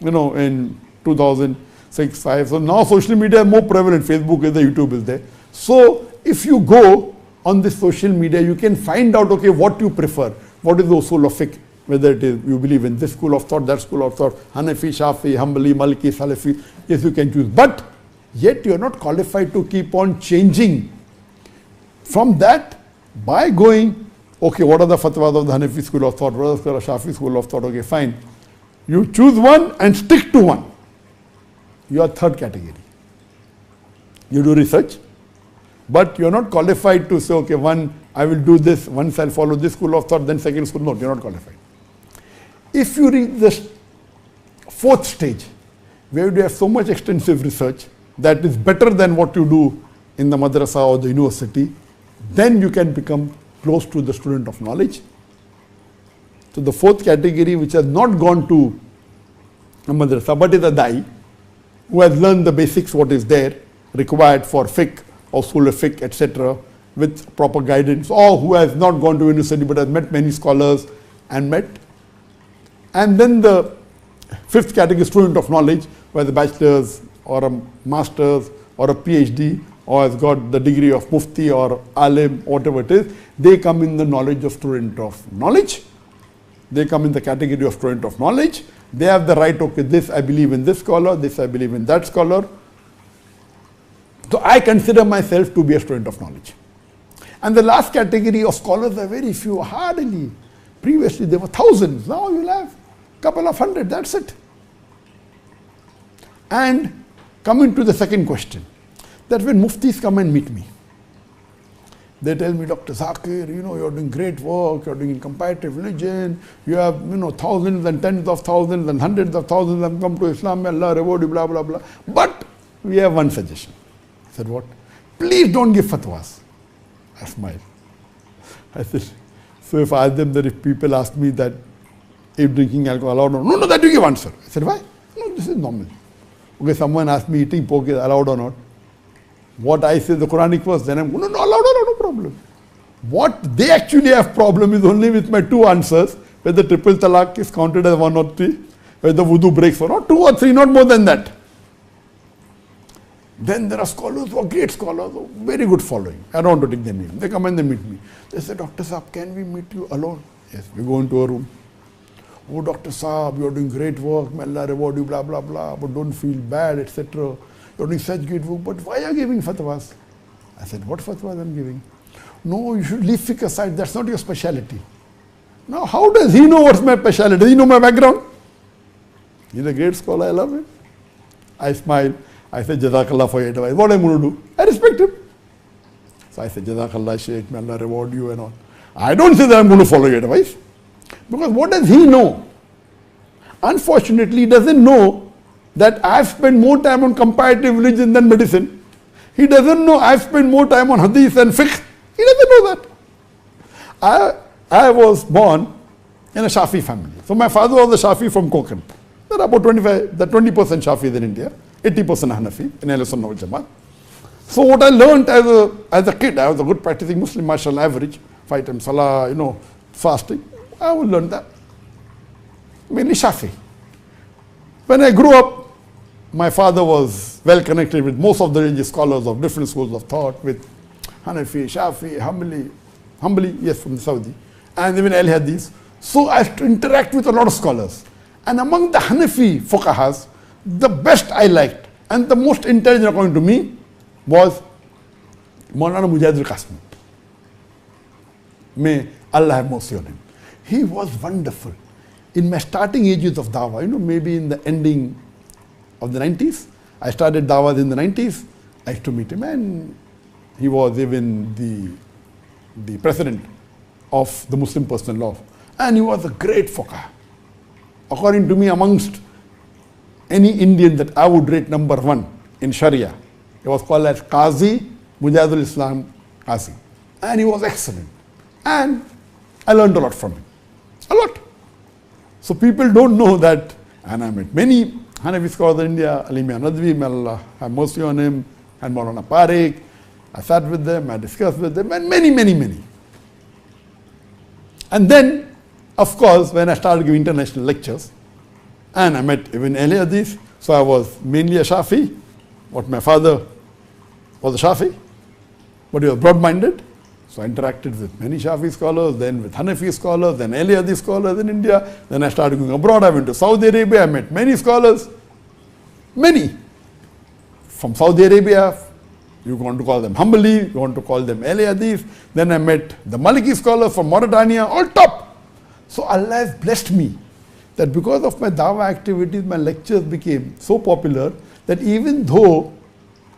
in 2006, 5. So now social media is more prevalent. Facebook is there, YouTube is there. So if you go on this social media, you can find out, okay, what you prefer. What is the usul of fiqh? Whether it is you believe in this school of thought, that school of thought, Hanafi, Shafi, Hanbali, Maliki, Salafi, yes, you can choose. But yet you are not qualified to keep on changing. From that, by going, okay, what are the fatwas of the Hanafi school of thought, what are the Shafi school of thought, okay, fine. You choose one and stick to one. You are third category. You do research, but you are not qualified to say, okay, one, I will do this, once I'll follow this school of thought, then second school, no, you are not qualified. If you reach the fourth stage, where you have so much extensive research that is better than what you do in the madrasa or the university, then you can become close to the student of knowledge. So the fourth category, which has not gone to a madrasa but is a da'i, who has learned the basics, what is there required for fiqh, usul fiqh, etc., with proper guidance, or who has not gone to university but has met many scholars and met. And then the fifth category, student of knowledge, who has a bachelor's or a master's or a PhD, or has got the degree of mufti or alim, whatever it is. They come in the knowledge of student of knowledge. They come in the category of student of knowledge. They have the right, okay, this I believe in this scholar, this I believe in that scholar. So I consider myself to be a student of knowledge. And the last category of scholars are very few, hardly. Previously there were thousands, now you'll have a couple of hundred, that's it. And coming to the second question, that when muftis come and meet me, they tell me, Dr. Zakir, you're doing great work, you're doing in comparative religion, you have, thousands and tens of thousands and hundreds of thousands have come to Islam, may Allah reward you, blah, blah, blah. But we have one suggestion. I said, what? Please don't give fatwas. I smiled. I said, so if I ask them that if people ask me that if drinking alcohol allowed or not, no, that you give answer. I said, why? No, this is normal. Okay, someone asked me eating pork is allowed or not. What I say the Quranic verse, then I'm going, no, allowed or not, no problem. What they actually have problem is only with my two answers, whether triple talaq is counted as 1 or 3, whether wudu breaks or not, 2 or 3, not more than that. Then there are scholars who are great scholars, very good following. I don't want to take their name. They come and they meet me. They say, Dr. Saab, can we meet you alone? Yes, we go into a room. Oh, Dr. Saab, you're doing great work, may Allah reward you, blah, blah, blah, but don't feel bad, etc. You're doing such great work, but why are you giving fatwas? I said, what fatwas I'm giving? No, you should leave fiqh aside, that's not your speciality. Now, how does he know what's my speciality? Does he know my background? He's a great scholar, I love him. I smile. I said, Jazakallah for your advice. What am I going to do? I respect him. So I said, Jazakallah Shaykh, may Allah reward you and all. I don't say that I'm going to follow your advice. Because what does he know? Unfortunately, he doesn't know that I've spent more time on comparative religion than medicine. He doesn't know I've spent more time on hadith and fiqh. He doesn't know that. I was born in a Shafi family. So my father was a Shafi from Konkan. There are about 20% Shafis in India, 80% Hanafi in Ahl Sunnah wal Jamaat. So what I learned as a kid, I was a good practicing Muslim, mashallah, average, 5 times salah, fasting. I would learn that. Mainly Shafi. When I grew up, my father was well connected with most of the religious scholars of different schools of thought, with Hanafi, Shafi, Hanbali, yes, from Saudi, and even Al Hadith. So I used to interact with a lot of scholars. And among the Hanafi fuqahas, the best I liked and the most intelligent according to me was Maulana Mujahid al-Qasmi. May Allah have mercy on him. He was wonderful. In my starting ages of dawah, maybe in the ending of the 90s, I started dawah in the 90s, I used to meet him, and he was even the president of the Muslim Personal Law. And he was a great fuqah. According to me, amongst any Indian that I would rate number 1 in Sharia, he was called as Qazi, Mujahidul Islam Qazi. And he was excellent. And I learned a lot from him. A lot. So people don't know that, and I met many Hanafi scholars in India, Ali Mian Nadvi, may Allah have mercy on him, and Maulana Tariq. I sat with them, I discussed with them, and many, many, many. And then, of course, when I started giving international lectures, and I met even Ahl Hadith, so I was mainly a Shafi, but my father was a Shafi, but he was broad-minded. So I interacted with many Shafi scholars, then with Hanafi scholars, then Ahl Hadith scholars in India. Then I started going abroad. I went to Saudi Arabia. I met many scholars. Many. From Saudi Arabia, you want to call them Hanbali, you want to call them Ahl Hadith. Then I met the Maliki scholars from Mauritania, all top. So Allah has blessed me that because of my dawah activities, my lectures became so popular that even though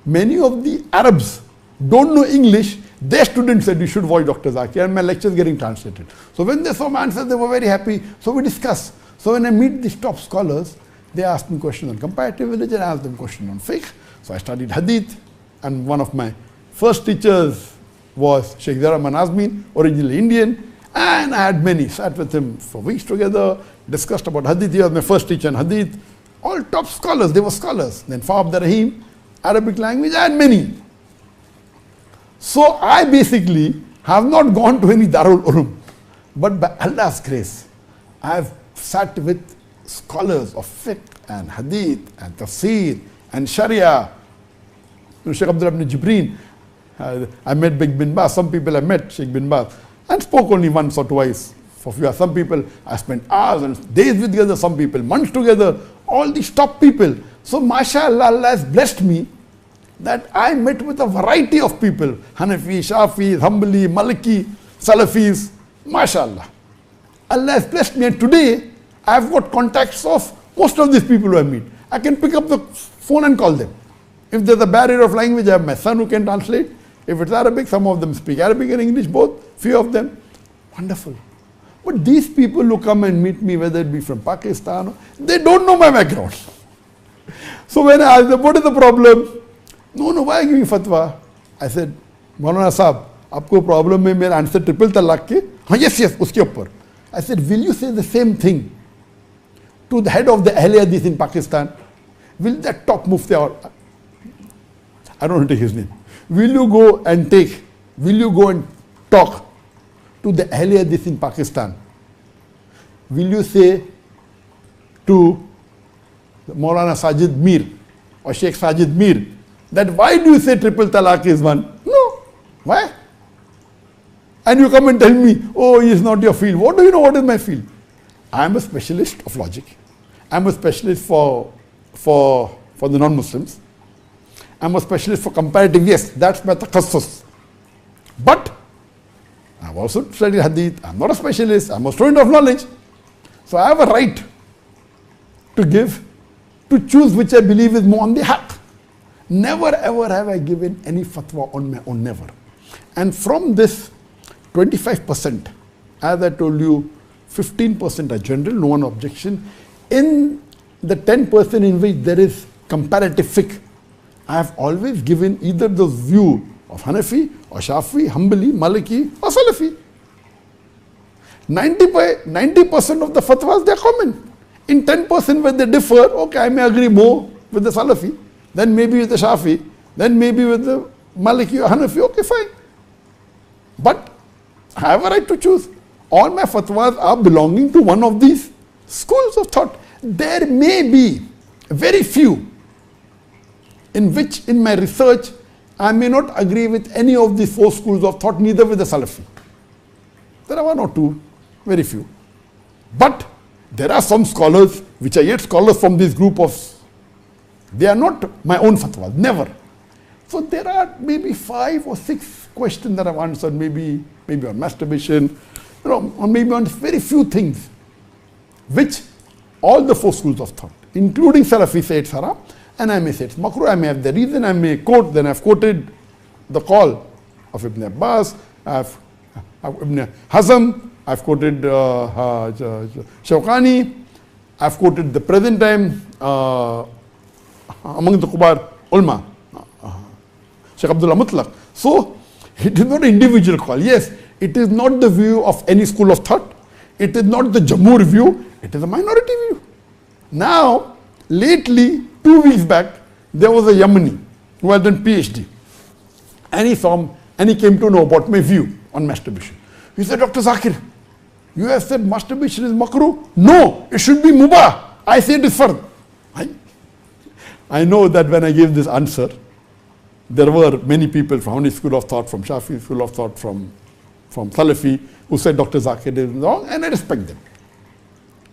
many of the Arabs don't know English, their students said, you should watch Dr. Zakir, and my lectures getting translated. So when they saw my answers, they were very happy. So we discussed. So when I meet these top scholars, they ask me questions on comparative religion, I ask them questions on fiqh. So I studied hadith, and one of my first teachers was Sheikh Rahman Azmin, originally Indian, and I had many. Sat with him for weeks together, discussed about Hadith. He was my first teacher in Hadith. All top scholars, they were scholars. Then Fa Rahim, Arabic language, and many. So I basically have not gone to any Darul Ulum, but by Allah's grace, I have sat with scholars of fiqh and hadith and tafsir and sharia. Sheikh Abdullah ibn Jibreen, I met Big bin Baz. Some people I met Sheikh bin Baz and spoke only once or twice. For few, some people I spent hours and days with together, some people months together, all these top people. So mashallah, Allah has blessed me that I met with a variety of people, Hanafi, Shafi, Hanbali, Maliki, Salafis, mashallah. Allah has blessed me, and today I have got contacts of most of these people who I meet. I can pick up the phone and call them. If there's a barrier of language, I have my son who can translate. If it's Arabic, some of them speak Arabic and English, both, few of them. Wonderful. But these people who come and meet me, whether it be from Pakistan, they don't know my background. So when I asked them, what is the problem? No, why are you giving fatwa? I said, Maulana Sahab, आपको problem है मेरा answer triple talaq के? हाँ, yes, उसके ऊपर. I said, will you say the same thing to the head of the Ahl Hadith in Pakistan? Will that top mufti, or I don't want to take his name, will you go and talk to the Ahl Hadith in Pakistan? Will you say to Maulana Sajid Mir or Sheikh Sajid Mir that why do you say triple talaq is one? No. Why? And you come and tell me, oh, it's not your field. What do you know what is my field? I am a specialist of logic. I am a specialist for the non-Muslims. I am a specialist for comparative. Yes, that's my takhassus. But I have also studied hadith. I am not a specialist. I am a student of knowledge. So I have a right to choose which I believe is more on the haqq. Never ever have I given any fatwa on my own, never. And from this 25%, as I told you, 15% are general, no one objection. In the 10% in which there is comparative fiqh, I have always given either the view of Hanafi or Shafi, Hanbali, Maliki or Salafi. 90% of the fatwas, they are common. In 10% where they differ, okay, I may agree more with the Salafi, then maybe with the Shafi, then maybe with the Maliki or Hanafi, okay, fine. But I have a right to choose. All my fatwas are belonging to one of these schools of thought. There may be very few in which in my research I may not agree with any of these four schools of thought, neither with the Salafi. There are one or two, very few. But there are some scholars which are yet scholars from this group of, they are not my own fatwas, never. So there are maybe 5 or 6 questions that I've answered, maybe on masturbation, or maybe on very few things, which all the 4 schools of thought, including Salafi, say it's haram, and I may say it's makruh. I may have the reason, I may quote, then I've quoted the call of Ibn Abbas, I've Ibn Hazm, I've quoted Shawkani, I've quoted the present time among the Kubar ulama, Sheikh Abdullah Mutlaq. So it is not an individual call. Yes, it is not the view of any school of thought. It is not the Jamhur view. It is a minority view. Now, lately, 2 weeks back, there was a Yemeni who had done PhD. And he came to know about my view on masturbation. He said, Dr. Zakir, you have said masturbation is makruh? No, it should be mubah. I say it is fard. I know that when I gave this answer, there were many people from Hanafi school of thought, from Shafi school of thought, from Salafi, who said Dr. Zakir is wrong, and I respect them.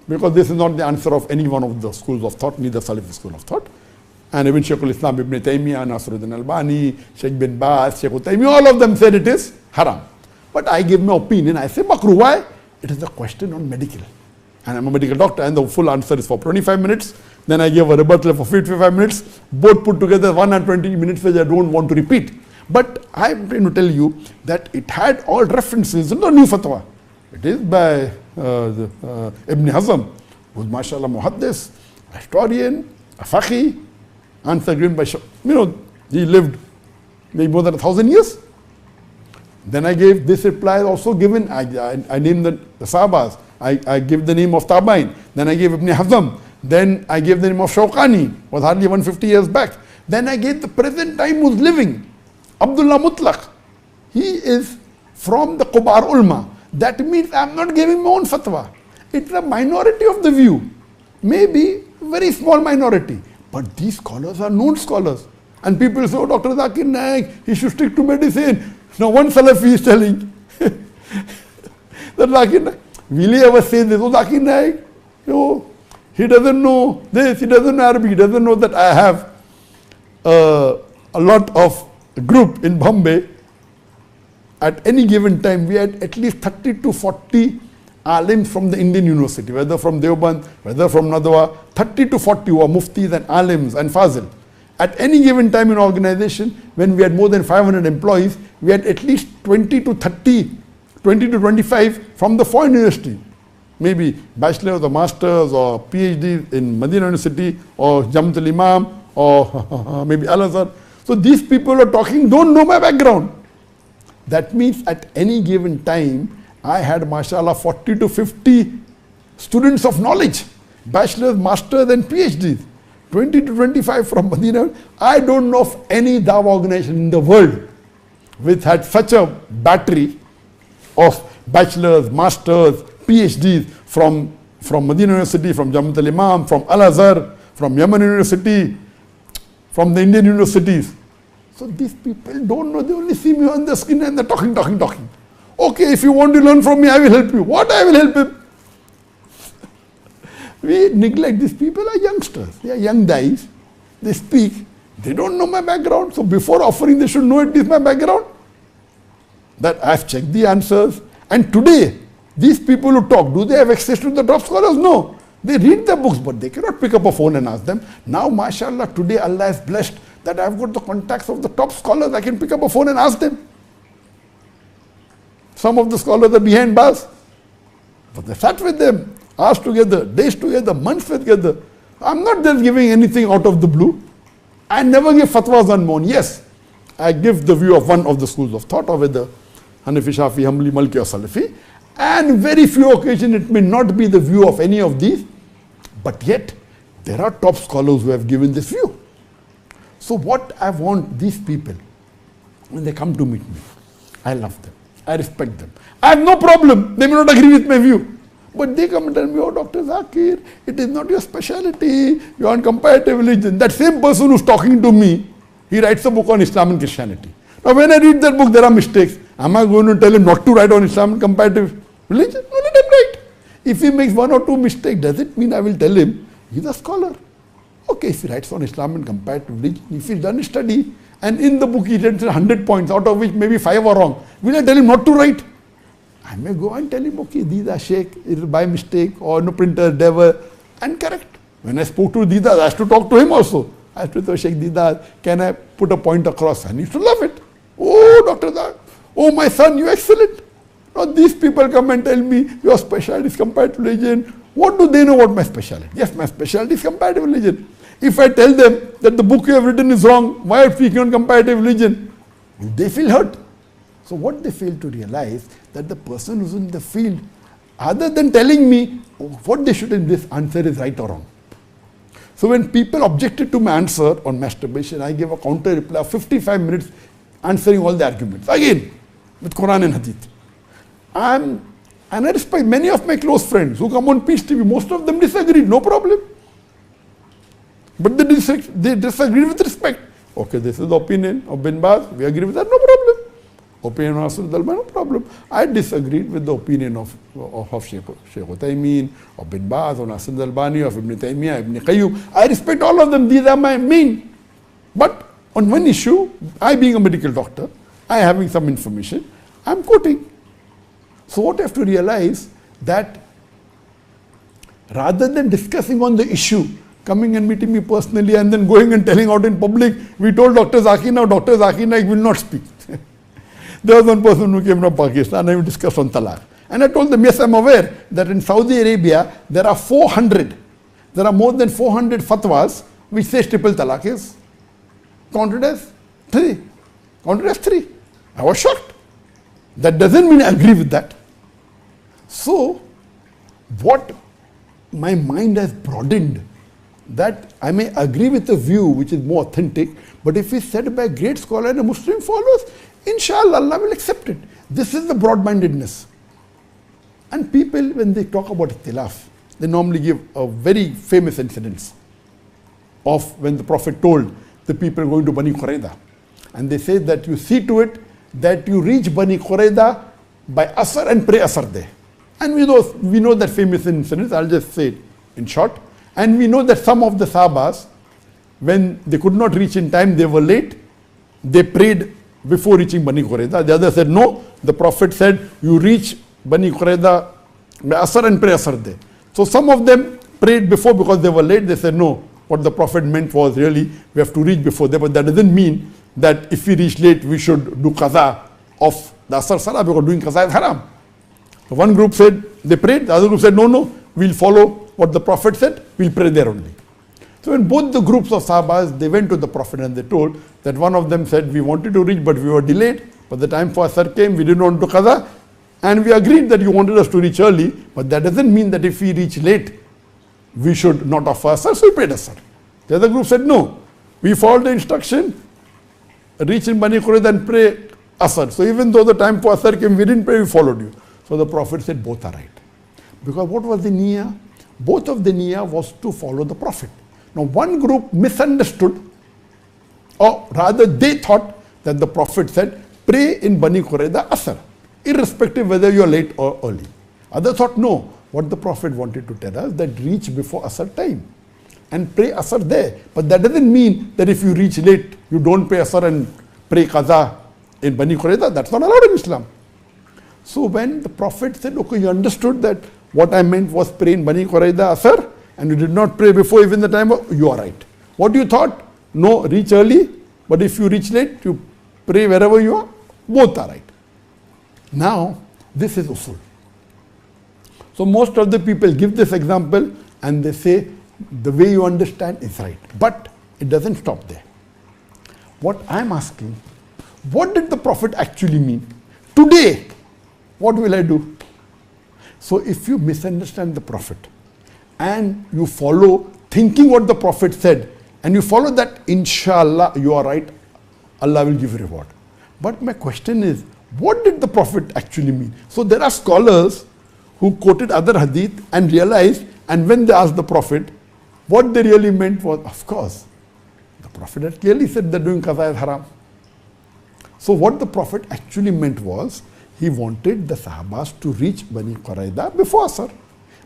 Because this is not the answer of any one of the schools of thought, neither Salafi school of thought. And even Shaykh al-Islam Ibn Taymiyyah, Nasruddin Albani, Sheikh bin Baz, Sheikh Utaymi, all of them said it is haram. But I give my opinion, I say makruh. Why? It is a question on medical. And I'm a medical doctor, and the full answer is for 25 minutes. Then I gave a rebuttal for 55 minutes, both put together 120 minutes, which I don't want to repeat. But I'm trying to tell you that it had all references, no new fatwa. It is by Ibn Hazm, who's mashallah muhaddis, a historian, a faqih, answer given by, he lived maybe more than 1,000 years. Then I gave this reply also given. I named the Sahabas. I give the name of Tabain. Then I gave Ibn Hazm. Then I gave the name of Shawqani, was hardly 150 years back. Then I gave the present time who's living, Abdullah Mutlaq. He is from the Qubar Ulma. That means I'm not giving my own fatwa. It's a minority of the view. Maybe very small minority. But these scholars are known scholars. And people say, oh, Dr. Zakir Naik, he should stick to medicine. Now one Salafi is telling that Zakir Naik, will he ever say this? Oh, Zakir Naik, no, he doesn't know this, he doesn't know Arabic, he doesn't know that I have a lot of group in Bombay. At any given time, we had at least 30 to 40 alims from the Indian University, whether from Deoband, whether from Nadwa, 30 to 40 were muftis and alims and fazil. At any given time in organization, when we had more than 500 employees, we had at least 20 to 30, 20 to 25 from the foreign university. Maybe bachelors or masters or PhD in Medina University or Jamaat al-Imam or maybe Al-Azhar. So these people are talking, don't know my background. That means at any given time, I had, mashallah, 40 to 50 students of knowledge, bachelors, masters and PhDs. 20 to 25 from Medina. I don't know of any Dawah organization in the world which had such a battery of bachelors, masters, PhDs from Medina University, from Jamaat al-Imam, from Al-Azhar, from Yemen University, from the Indian universities. So these people don't know, they only see me on the screen and they're talking. Okay, if you want to learn from me, I will help you. What I will help him? We neglect these people are youngsters. They are young guys. They speak. They don't know my background. So before offering, they should know it is my background. That I've checked the answers. And today, these people who talk, do they have access to the top scholars? No. They read the books, but they cannot pick up a phone and ask them. Now, mashallah, today Allah is blessed that I've got the contacts of the top scholars. I can pick up a phone and ask them. Some of the scholars are behind bars. But they sat with them. Hours together, days together, months together. I'm not just giving anything out of the blue. I never give fatwas on my own. Yes, I give the view of one of the schools of thought, or whether Hanafi, Shafi, Hanbali, Malki or Salafi. And very few occasions it may not be the view of any of these. But yet, there are top scholars who have given this view. So what I want these people, when they come to meet me, I love them. I respect them. I have no problem. They may not agree with my view. But they come and tell me, oh, Dr. Zakir, it is not your specialty. You are on comparative religion. That same person who's talking to me, he writes a book on Islam and Christianity. Now, when I read that book, there are mistakes. Am I going to tell him not to write on Islam and comparative religion? No, let him write. If he makes one or two mistakes, does it mean I will tell him he's a scholar? Okay, if he writes on Islam and comparative religion, if he's done a study, and in the book he writes 100 points, out of which maybe 5 are wrong, will I tell him not to write? I may go and tell him, okay, these are Sheikh, it is by mistake, or no printer, never, and correct. When I spoke to Deedas, I has to talk to him also. I have to say, Sheikh Deedas, can I put a point across? And he used to love it. Oh, Dr. Zak, oh, my son, you're excellent. Now, these people come and tell me, your specialty is comparative religion. What do they know about my specialty? Yes, my specialty is comparative religion. If I tell them that the book you have written is wrong, why are you speaking on comparative religion? They feel hurt. So what they fail to realize, that the person who's in the field, other than telling me what they should in this answer is right or wrong. So when people objected to my answer on masturbation, I gave a counter reply of 55 minutes answering all the arguments. Again, with Quran and Hadith. And I respect many of my close friends who come on Peace TV. Most of them disagreed, no problem. But they disagree with respect. Okay, this is the opinion of Bin Baz. We agree with that, no problem. Opinion of Nasir Dalman, no problem. I disagreed with the opinion of Sheikh Uthaymeen, of Bin Baz, of Nasir Dalbani, of Ibn Taymiyyah, Ibn Qayyum. I respect all of them. These are my main. But on one issue, I being a medical doctor, I having some information, I'm quoting. So what I have to realize that rather than discussing on the issue, coming and meeting me personally and then going and telling out in public, we told Dr. Zakir, now Dr. Zakir Naik will not speak. There was one person who came from Pakistan and we discussed on talaq. And I told them, yes, I'm aware that in Saudi Arabia, there are more than 400 fatwas which says triple talaq is counted as 3. I was shocked. That doesn't mean I agree with that. So, what my mind has broadened, that I may agree with a view which is more authentic, but if it's said by a great scholar and a Muslim follows, inshallah, Allah will accept it. This is the broad-mindedness. And people, when they talk about ikhtilaf, they normally give a very famous incident of when the Prophet told the people going to Bani Qurayza. And they say that you see to it that you reach Bani Qurayza by Asr and pray Asr there. And we know that famous incident, I'll just say it in short. And we know that some of the Sahabas, when they could not reach in time, they were late, they prayed before reaching Bani Qurayza. The other said, no, the Prophet said, you reach Bani Qurayza by Asr and pray Asr there. So some of them prayed before because they were late. They said, no, what the Prophet meant was really, we have to reach before there. But that doesn't mean that if we reach late, we should do qaza of the Asr Salah, because doing qaza is haram. So one group said, they prayed. The other group said, no, we'll follow what the Prophet said, we'll pray there only. So when both the groups of Sahabas, they went to the Prophet and they told that one of them said, we wanted to reach, but we were delayed. But the time for Asr came, we didn't want to qaza. And we agreed that you wanted us to reach early, but that doesn't mean that if we reach late, we should not offer Asr, so we prayed Asr. The other group said, no, we followed the instruction, reach in Bani Qurayza and pray Asr. So even though the time for Asr came, we didn't pray, we followed you. So the Prophet said, both are right. Because what was the niyyah? Both of the niyyah was to follow the Prophet. Now one group misunderstood, or rather they thought that the Prophet said, pray in Bani Qurayza Asr, irrespective whether you are late or early. Others thought, no, what the Prophet wanted to tell us, that reach before Asr time and pray Asr there. But that doesn't mean that if you reach late, you don't pray Asr and pray qaza in Bani Qurayza. That's not allowed in Islam. So when the Prophet said, okay, you understood that what I meant was pray in Bani Qurayza Asr, and you did not pray before even the time of, you are right. What you thought? No, reach early, but if you reach late, you pray wherever you are. Both are right. Now, this is usul. So most of the people give this example and they say, the way you understand is right. But it doesn't stop there. What I'm asking, what did the Prophet actually mean? Today, what will I do? So if you misunderstand the Prophet and you follow thinking what the Prophet said and you follow that, inshallah, you are right, Allah will give you reward. But my question is, what did the Prophet actually mean? So there are scholars who quoted other hadith and realized, and when they asked the Prophet, what they really meant was, of course, the Prophet had clearly said that doing qaza is haram. So what the Prophet actually meant was, he wanted the Sahabas to reach Bani Qurayza before Asr.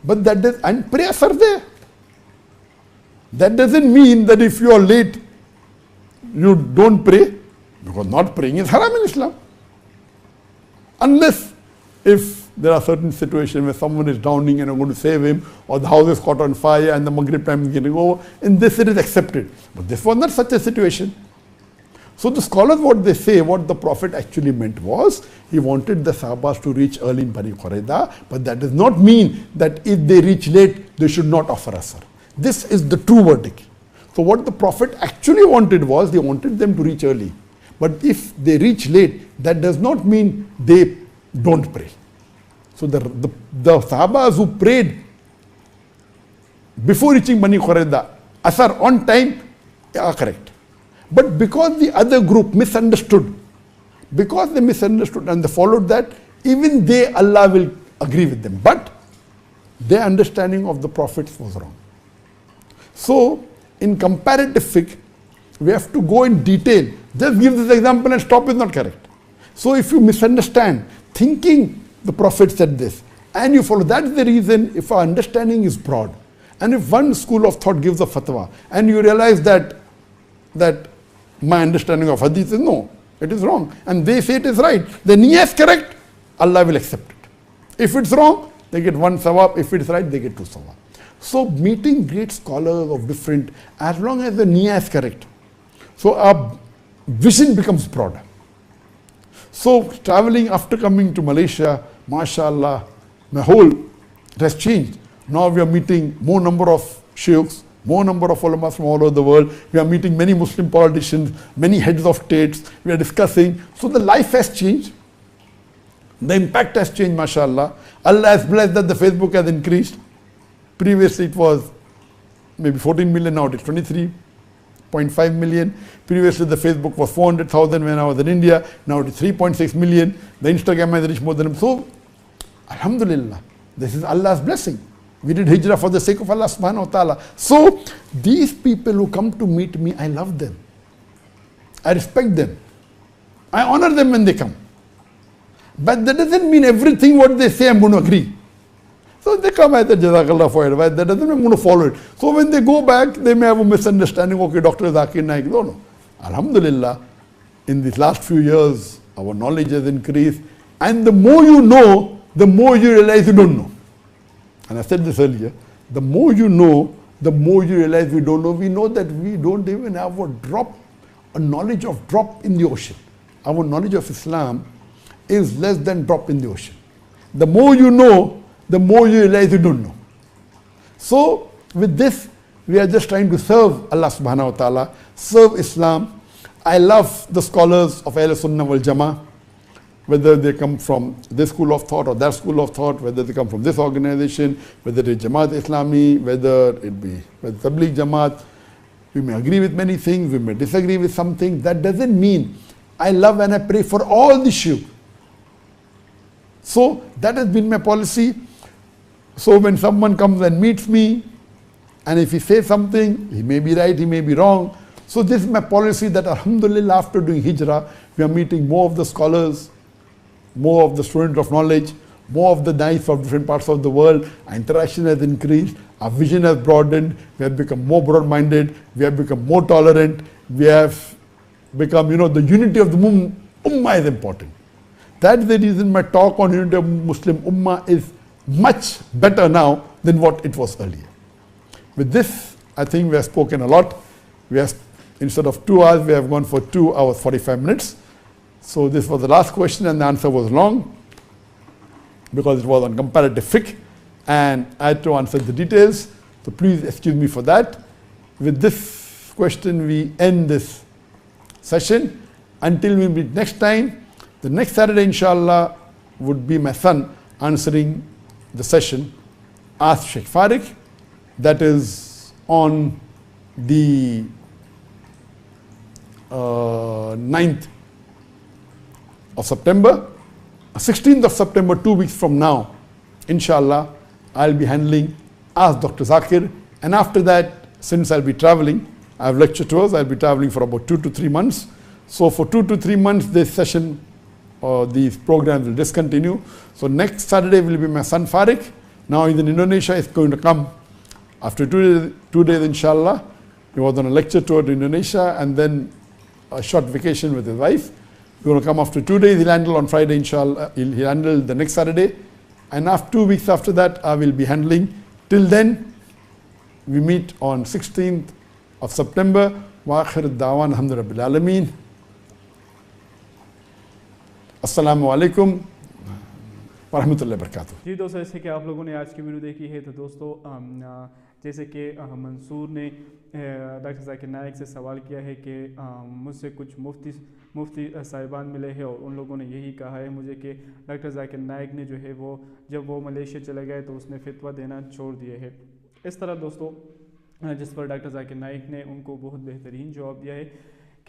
But that does, and pray Asr there. That doesn't mean that if you are late, you don't pray, because not praying is haram in Islam. Unless if there are certain situations where someone is drowning and you're going to save him, or the house is caught on fire and the Maghrib time is getting over, in this it is accepted. But this was not such a situation. So the scholars, what they say, what the Prophet actually meant was, he wanted the Sahabas to reach early in Bani Qurayza, but that does not mean that if they reach late, they should not offer Asr. This is the true verdict. So what the Prophet actually wanted was, he wanted them to reach early. But if they reach late, that does not mean they don't pray. So the Sahabas who prayed before reaching Bani Qurayza, Asr on time, are correct. But because the other group misunderstood, because they misunderstood and they followed that, even they, Allah will agree with them. But their understanding of the prophets was wrong. So in comparative fiqh, we have to go in detail. Just give this example and stop is not correct. So if you misunderstand, thinking the Prophet said this, and you follow, that's the reason if our understanding is broad. And if one school of thought gives a fatwa, and you realize that my understanding of hadith is no, it is wrong, and they say it is right, the niyyah is correct, Allah will accept it. If it's wrong, they get one sawab. If it's right, they get two sawab. So meeting great scholars of different, as long as the niyyah is correct, so our vision becomes broader. So traveling after coming to Malaysia, mashallah, my whole it has changed. Now we are meeting more number of sheikhs, more number of ulamas from all over the world. We are meeting many Muslim politicians, many heads of states. We are discussing. So the life has changed. The impact has changed, mashallah. Allah has blessed that the Facebook has increased. Previously it was maybe 14 million, now it is 23.5 million. Previously the Facebook was 400,000 when I was in India, now it is 3.6 million. The Instagram has reached more than. So, alhamdulillah, this is Allah's blessing. We did hijrah for the sake of Allah subhanahu wa ta'ala. So, these people who come to meet me, I love them. I respect them. I honor them when they come. But that doesn't mean everything what they say I'm going to agree. So they come at the Jazakallah for advice. That doesn't mean I'm going to follow it. So when they go back, they may have a misunderstanding. Okay, Dr. Zakir Naik. No. Alhamdulillah, in these last few years, our knowledge has increased. And the more you know, the more you realize you don't know. And I said this earlier. The more you know, the more you realize we don't know. We know that we don't even have a knowledge of drop in the ocean. Our knowledge of Islam is less than drop in the ocean. The more you know, the more you realize you don't know. So with this, we are just trying to serve Allah subhanahu wa ta'ala, serve Islam. I love the scholars of Ahl Sunnah wal Jama'ah, whether they come from this school of thought or that school of thought, whether they come from this organization, whether it is Jamaat Islami, whether it be Tabligh Jamaat. We may agree with many things, we may disagree with something. That doesn't mean I love and I pray for all the shuyukh. So that has been my policy. So when someone comes and meets me, and if he says something, he may be right, he may be wrong. So this is my policy that alhamdulillah, after doing hijrah, we are meeting more of the scholars, more of the students of knowledge, more of the dais from different parts of the world. Our interaction has increased, our vision has broadened, we have become more broad-minded, we have become more tolerant, we have become, the unity of the ummah is important. That's the reason my talk on unity of Muslim ummah is much better now than what it was earlier. With this, I think we have spoken a lot. We have, instead of 2 hours, we have gone for 2 hours 45 minutes. So this was the last question and the answer was long because it was on comparative fiqh and I had to answer the details. So please excuse me for that. With this question, we end this session. Until we meet next time, the next Saturday, inshallah, would be my son answering the session, Ask Sheikh Farik. That is on the 9th of September. 16th of September, 2 weeks from now, inshallah, I'll be handling Ask Dr. Zakir. And after that, since I'll be traveling, I have lecture tours, I'll be traveling for about 2 to 3 months. So for 2 to 3 months, this session or these programs will discontinue. So next Saturday will be my son Farik. Now he's in Indonesia, he's going to come after 2 days, inshallah. He was on a lecture tour to Indonesia and then a short vacation with his wife. He's going to come after 2 days, he'll handle on Friday, inshallah. He'll handle the next Saturday. And after 2 weeks after that, I will be handling. Till then, we meet on 16th of September. Wa akhir da'wan alhamdulillah rabbil alameen. अस्सलामु अलैकुम वरहमतुल्लाहि वबरकातुहू। जी दोस्तों, जैसे कि आप लोगों ने आज की वीडियो देखी है, तो दोस्तों जैसे कि मंसूर ने डॉक्टर जाकिर नाइक से सवाल किया है कि मुझसे कुछ मुफ्ती साहिबान मिले हैं और उन लोगों ने यही कहा है मुझे कि डॉक्टर जाकिर नाइक ने जो है वो जब वो मलेशिया चले गए तो उसने फतवा देना छोड़ दिए है। इस तरह दोस्तों, जिस पर डॉक्टर जाकिर नाइक ने उनको बहुत बेहतरीन जवाब दिया है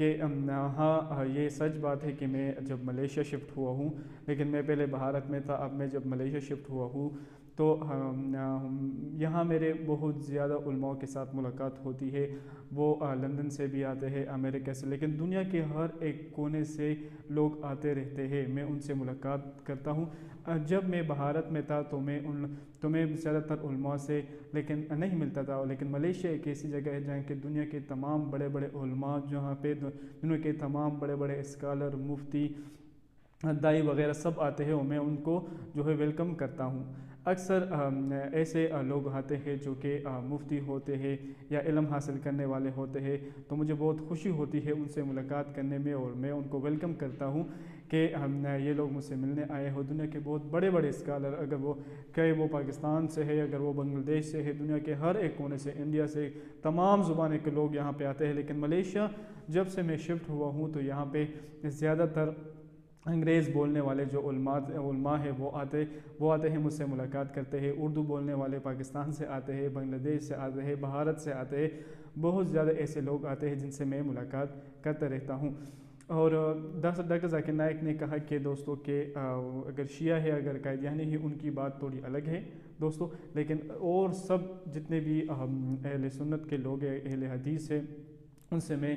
कि हाँ, ये सच बात है कि मैं जब मलेशिया शिफ्ट हुआ हूँ, लेकिन मैं पहले भारत में था। अब मैं जब मलेशिया शिफ्ट हुआ हूँ तो यहाँ मेरे बहुत ज़्यादा उलमाओं के साथ मुलाकात होती है। वो लंदन से भी आते हैं, अमेरिका से, लेकिन दुनिया के हर एक कोने से लोग आते रहते हैं। मैं उनसे मुलाकात करता हूँ। जब मैं भारत में था तो मैं ज़्यादातर उलमा से लेकिन नहीं मिलता था, लेकिन मलेशिया एक ऐसी जगह है जहाँ के दुनिया के तमाम बड़े बड़े उलमा, जहाँ पे दुनिया के तमाम बड़े बड़े स्कॉलर, मुफ्ती, दाई वगैरह सब आते हैं और मैं उनको जो है वेलकम करता हूँ। अक्सर ऐसे लोग आते हैं जो कि मुफ्ती होते हैं या इल्म हासिल करने वाले होते हैं, तो मुझे बहुत खुशी होती है उनसे मुलाकात करने में और मैं उनको वेलकम करता हूँ कि ये लोग मुझसे मिलने आए हो। दुनिया के बहुत बड़े बड़े स्कॉलर, अगर वो पाकिस्तान से है, अगर वो बांग्लादेश से है, दुनिया के हर एक कोने से, इंडिया से, तमाम ज़ुबान के लोग यहाँ पे आते हैं। लेकिन मलेशिया जब से मैं शिफ्ट हुआ हूँ तो यहाँ पे ज़्यादातर انگریز بولنے والے جو علماء ہیں وہ آتے ہیں مجھ سے ملاقات کرتے ہیں، اردو بولنے والے پاکستان سے آتے ہیں، بنگلہ دیش سے آتے ہیں، بھارت سے آتے ہیں، بہت زیادہ ایسے لوگ آتے ہیں جن سے میں ملاقات کرتا رہتا ہوں۔ اور ڈاکٹر ذاکر نائک نے کہا کہ دوستوں کہ اگر شیعہ ہے، اگر قادیانی ہے، ان کی بات تھوڑی الگ ہے دوستوں، لیکن اور سب جتنے بھی اہل سنت کے لوگ ہیں، اہل حدیث ہیں، ان سے میں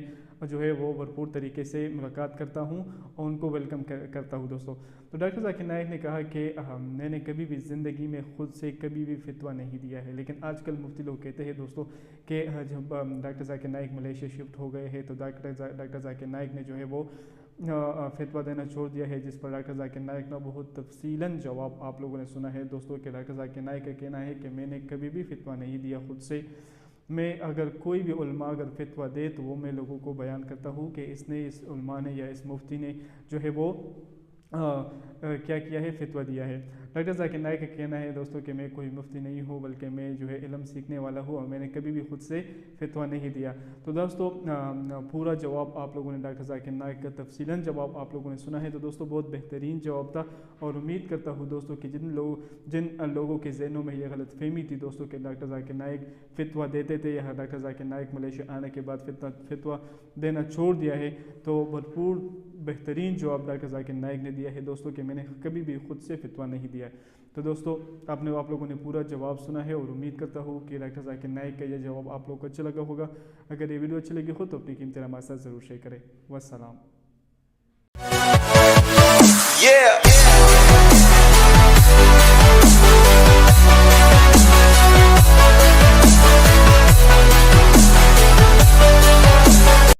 جو ہے وہ بھرپور طریقے سے ملاقات کرتا ہوں اور ان کو ویلکم کرتا ہوں دوستوں۔ تو ڈاکٹر ذاکر نائک نے کہا کہ میں نے کبھی بھی زندگی میں خود سے کبھی بھی فتویٰ نہیں دیا ہے، لیکن آج کل مفتی لوگ کہتے ہیں دوستوں کہ جب doctor Zakir Naik Malaysia shift ہو گئے ہیں تو ڈاکٹر ذاکر نائک نے جو ہے وہ فتویٰ دینا چھوڑ دیا ہے، جس پر ڈاکٹر ذاکر نائک نے بہت تفصیلاً جواب آپ لوگوں نے سنا ہے دوستوں کہ ڈاکٹر ذاکر نائک کا کہنا ہے کہ میں نے کبھی بھی فتویٰ نہیں دیا خود سے، میں اگر کوئی بھی علماء اگر فتویٰ دے تو وہ میں لوگوں کو بیان کرتا ہوں کہ اس علماء نے یا اس مفتی نے جو ہے وہ کیا کیا ہے، فتویٰ دیا ہے۔ ڈاکٹر ذاکر نائک کا کہنا ہے دوستوں کہ میں کوئی مفتی نہیں ہوں، بلکہ میں جو ہے علم سیکھنے والا ہوں اور میں نے کبھی بھی خود سے فتویٰ نہیں دیا۔ تو دوستوں پورا جواب آپ لوگوں نے ڈاکٹر ذاکر نائک کا تفصیلاً جواب آپ لوگوں نے سنا ہے، تو دوستوں بہت بہترین جواب تھا، اور امید کرتا ہوں دوستوں کہ جن لوگوں کے ذہنوں میں یہ غلط فہمی تھی دوستوں کہ ڈاکٹر ذاکر نائک فتویٰ دیتے تھے یا ڈاکٹر ذاکر نائک ملیشیا آنے کے بعد فتویٰ دینا چھوڑ دیا ہے، تو بھرپور بہترین جواب ڈاکٹر ذاکر نائک نے دیا ہے دوستوں کہ میں نے کبھی بھی خود سے فتویٰ نہیں دیا ہے۔ تو دوستوں آپ لوگوں نے پورا جواب سنا ہے، اور امید کرتا ہوں کہ ڈاکٹر ذاکر نائک کا یہ جواب آپ لوگوں کو اچھا لگا ہوگا۔ اگر یہ ویڈیو اچھی لگی ہو تو اپنی قیمتی رائے ہمارے ساتھ ضرور شیئر کریں۔ والسلام۔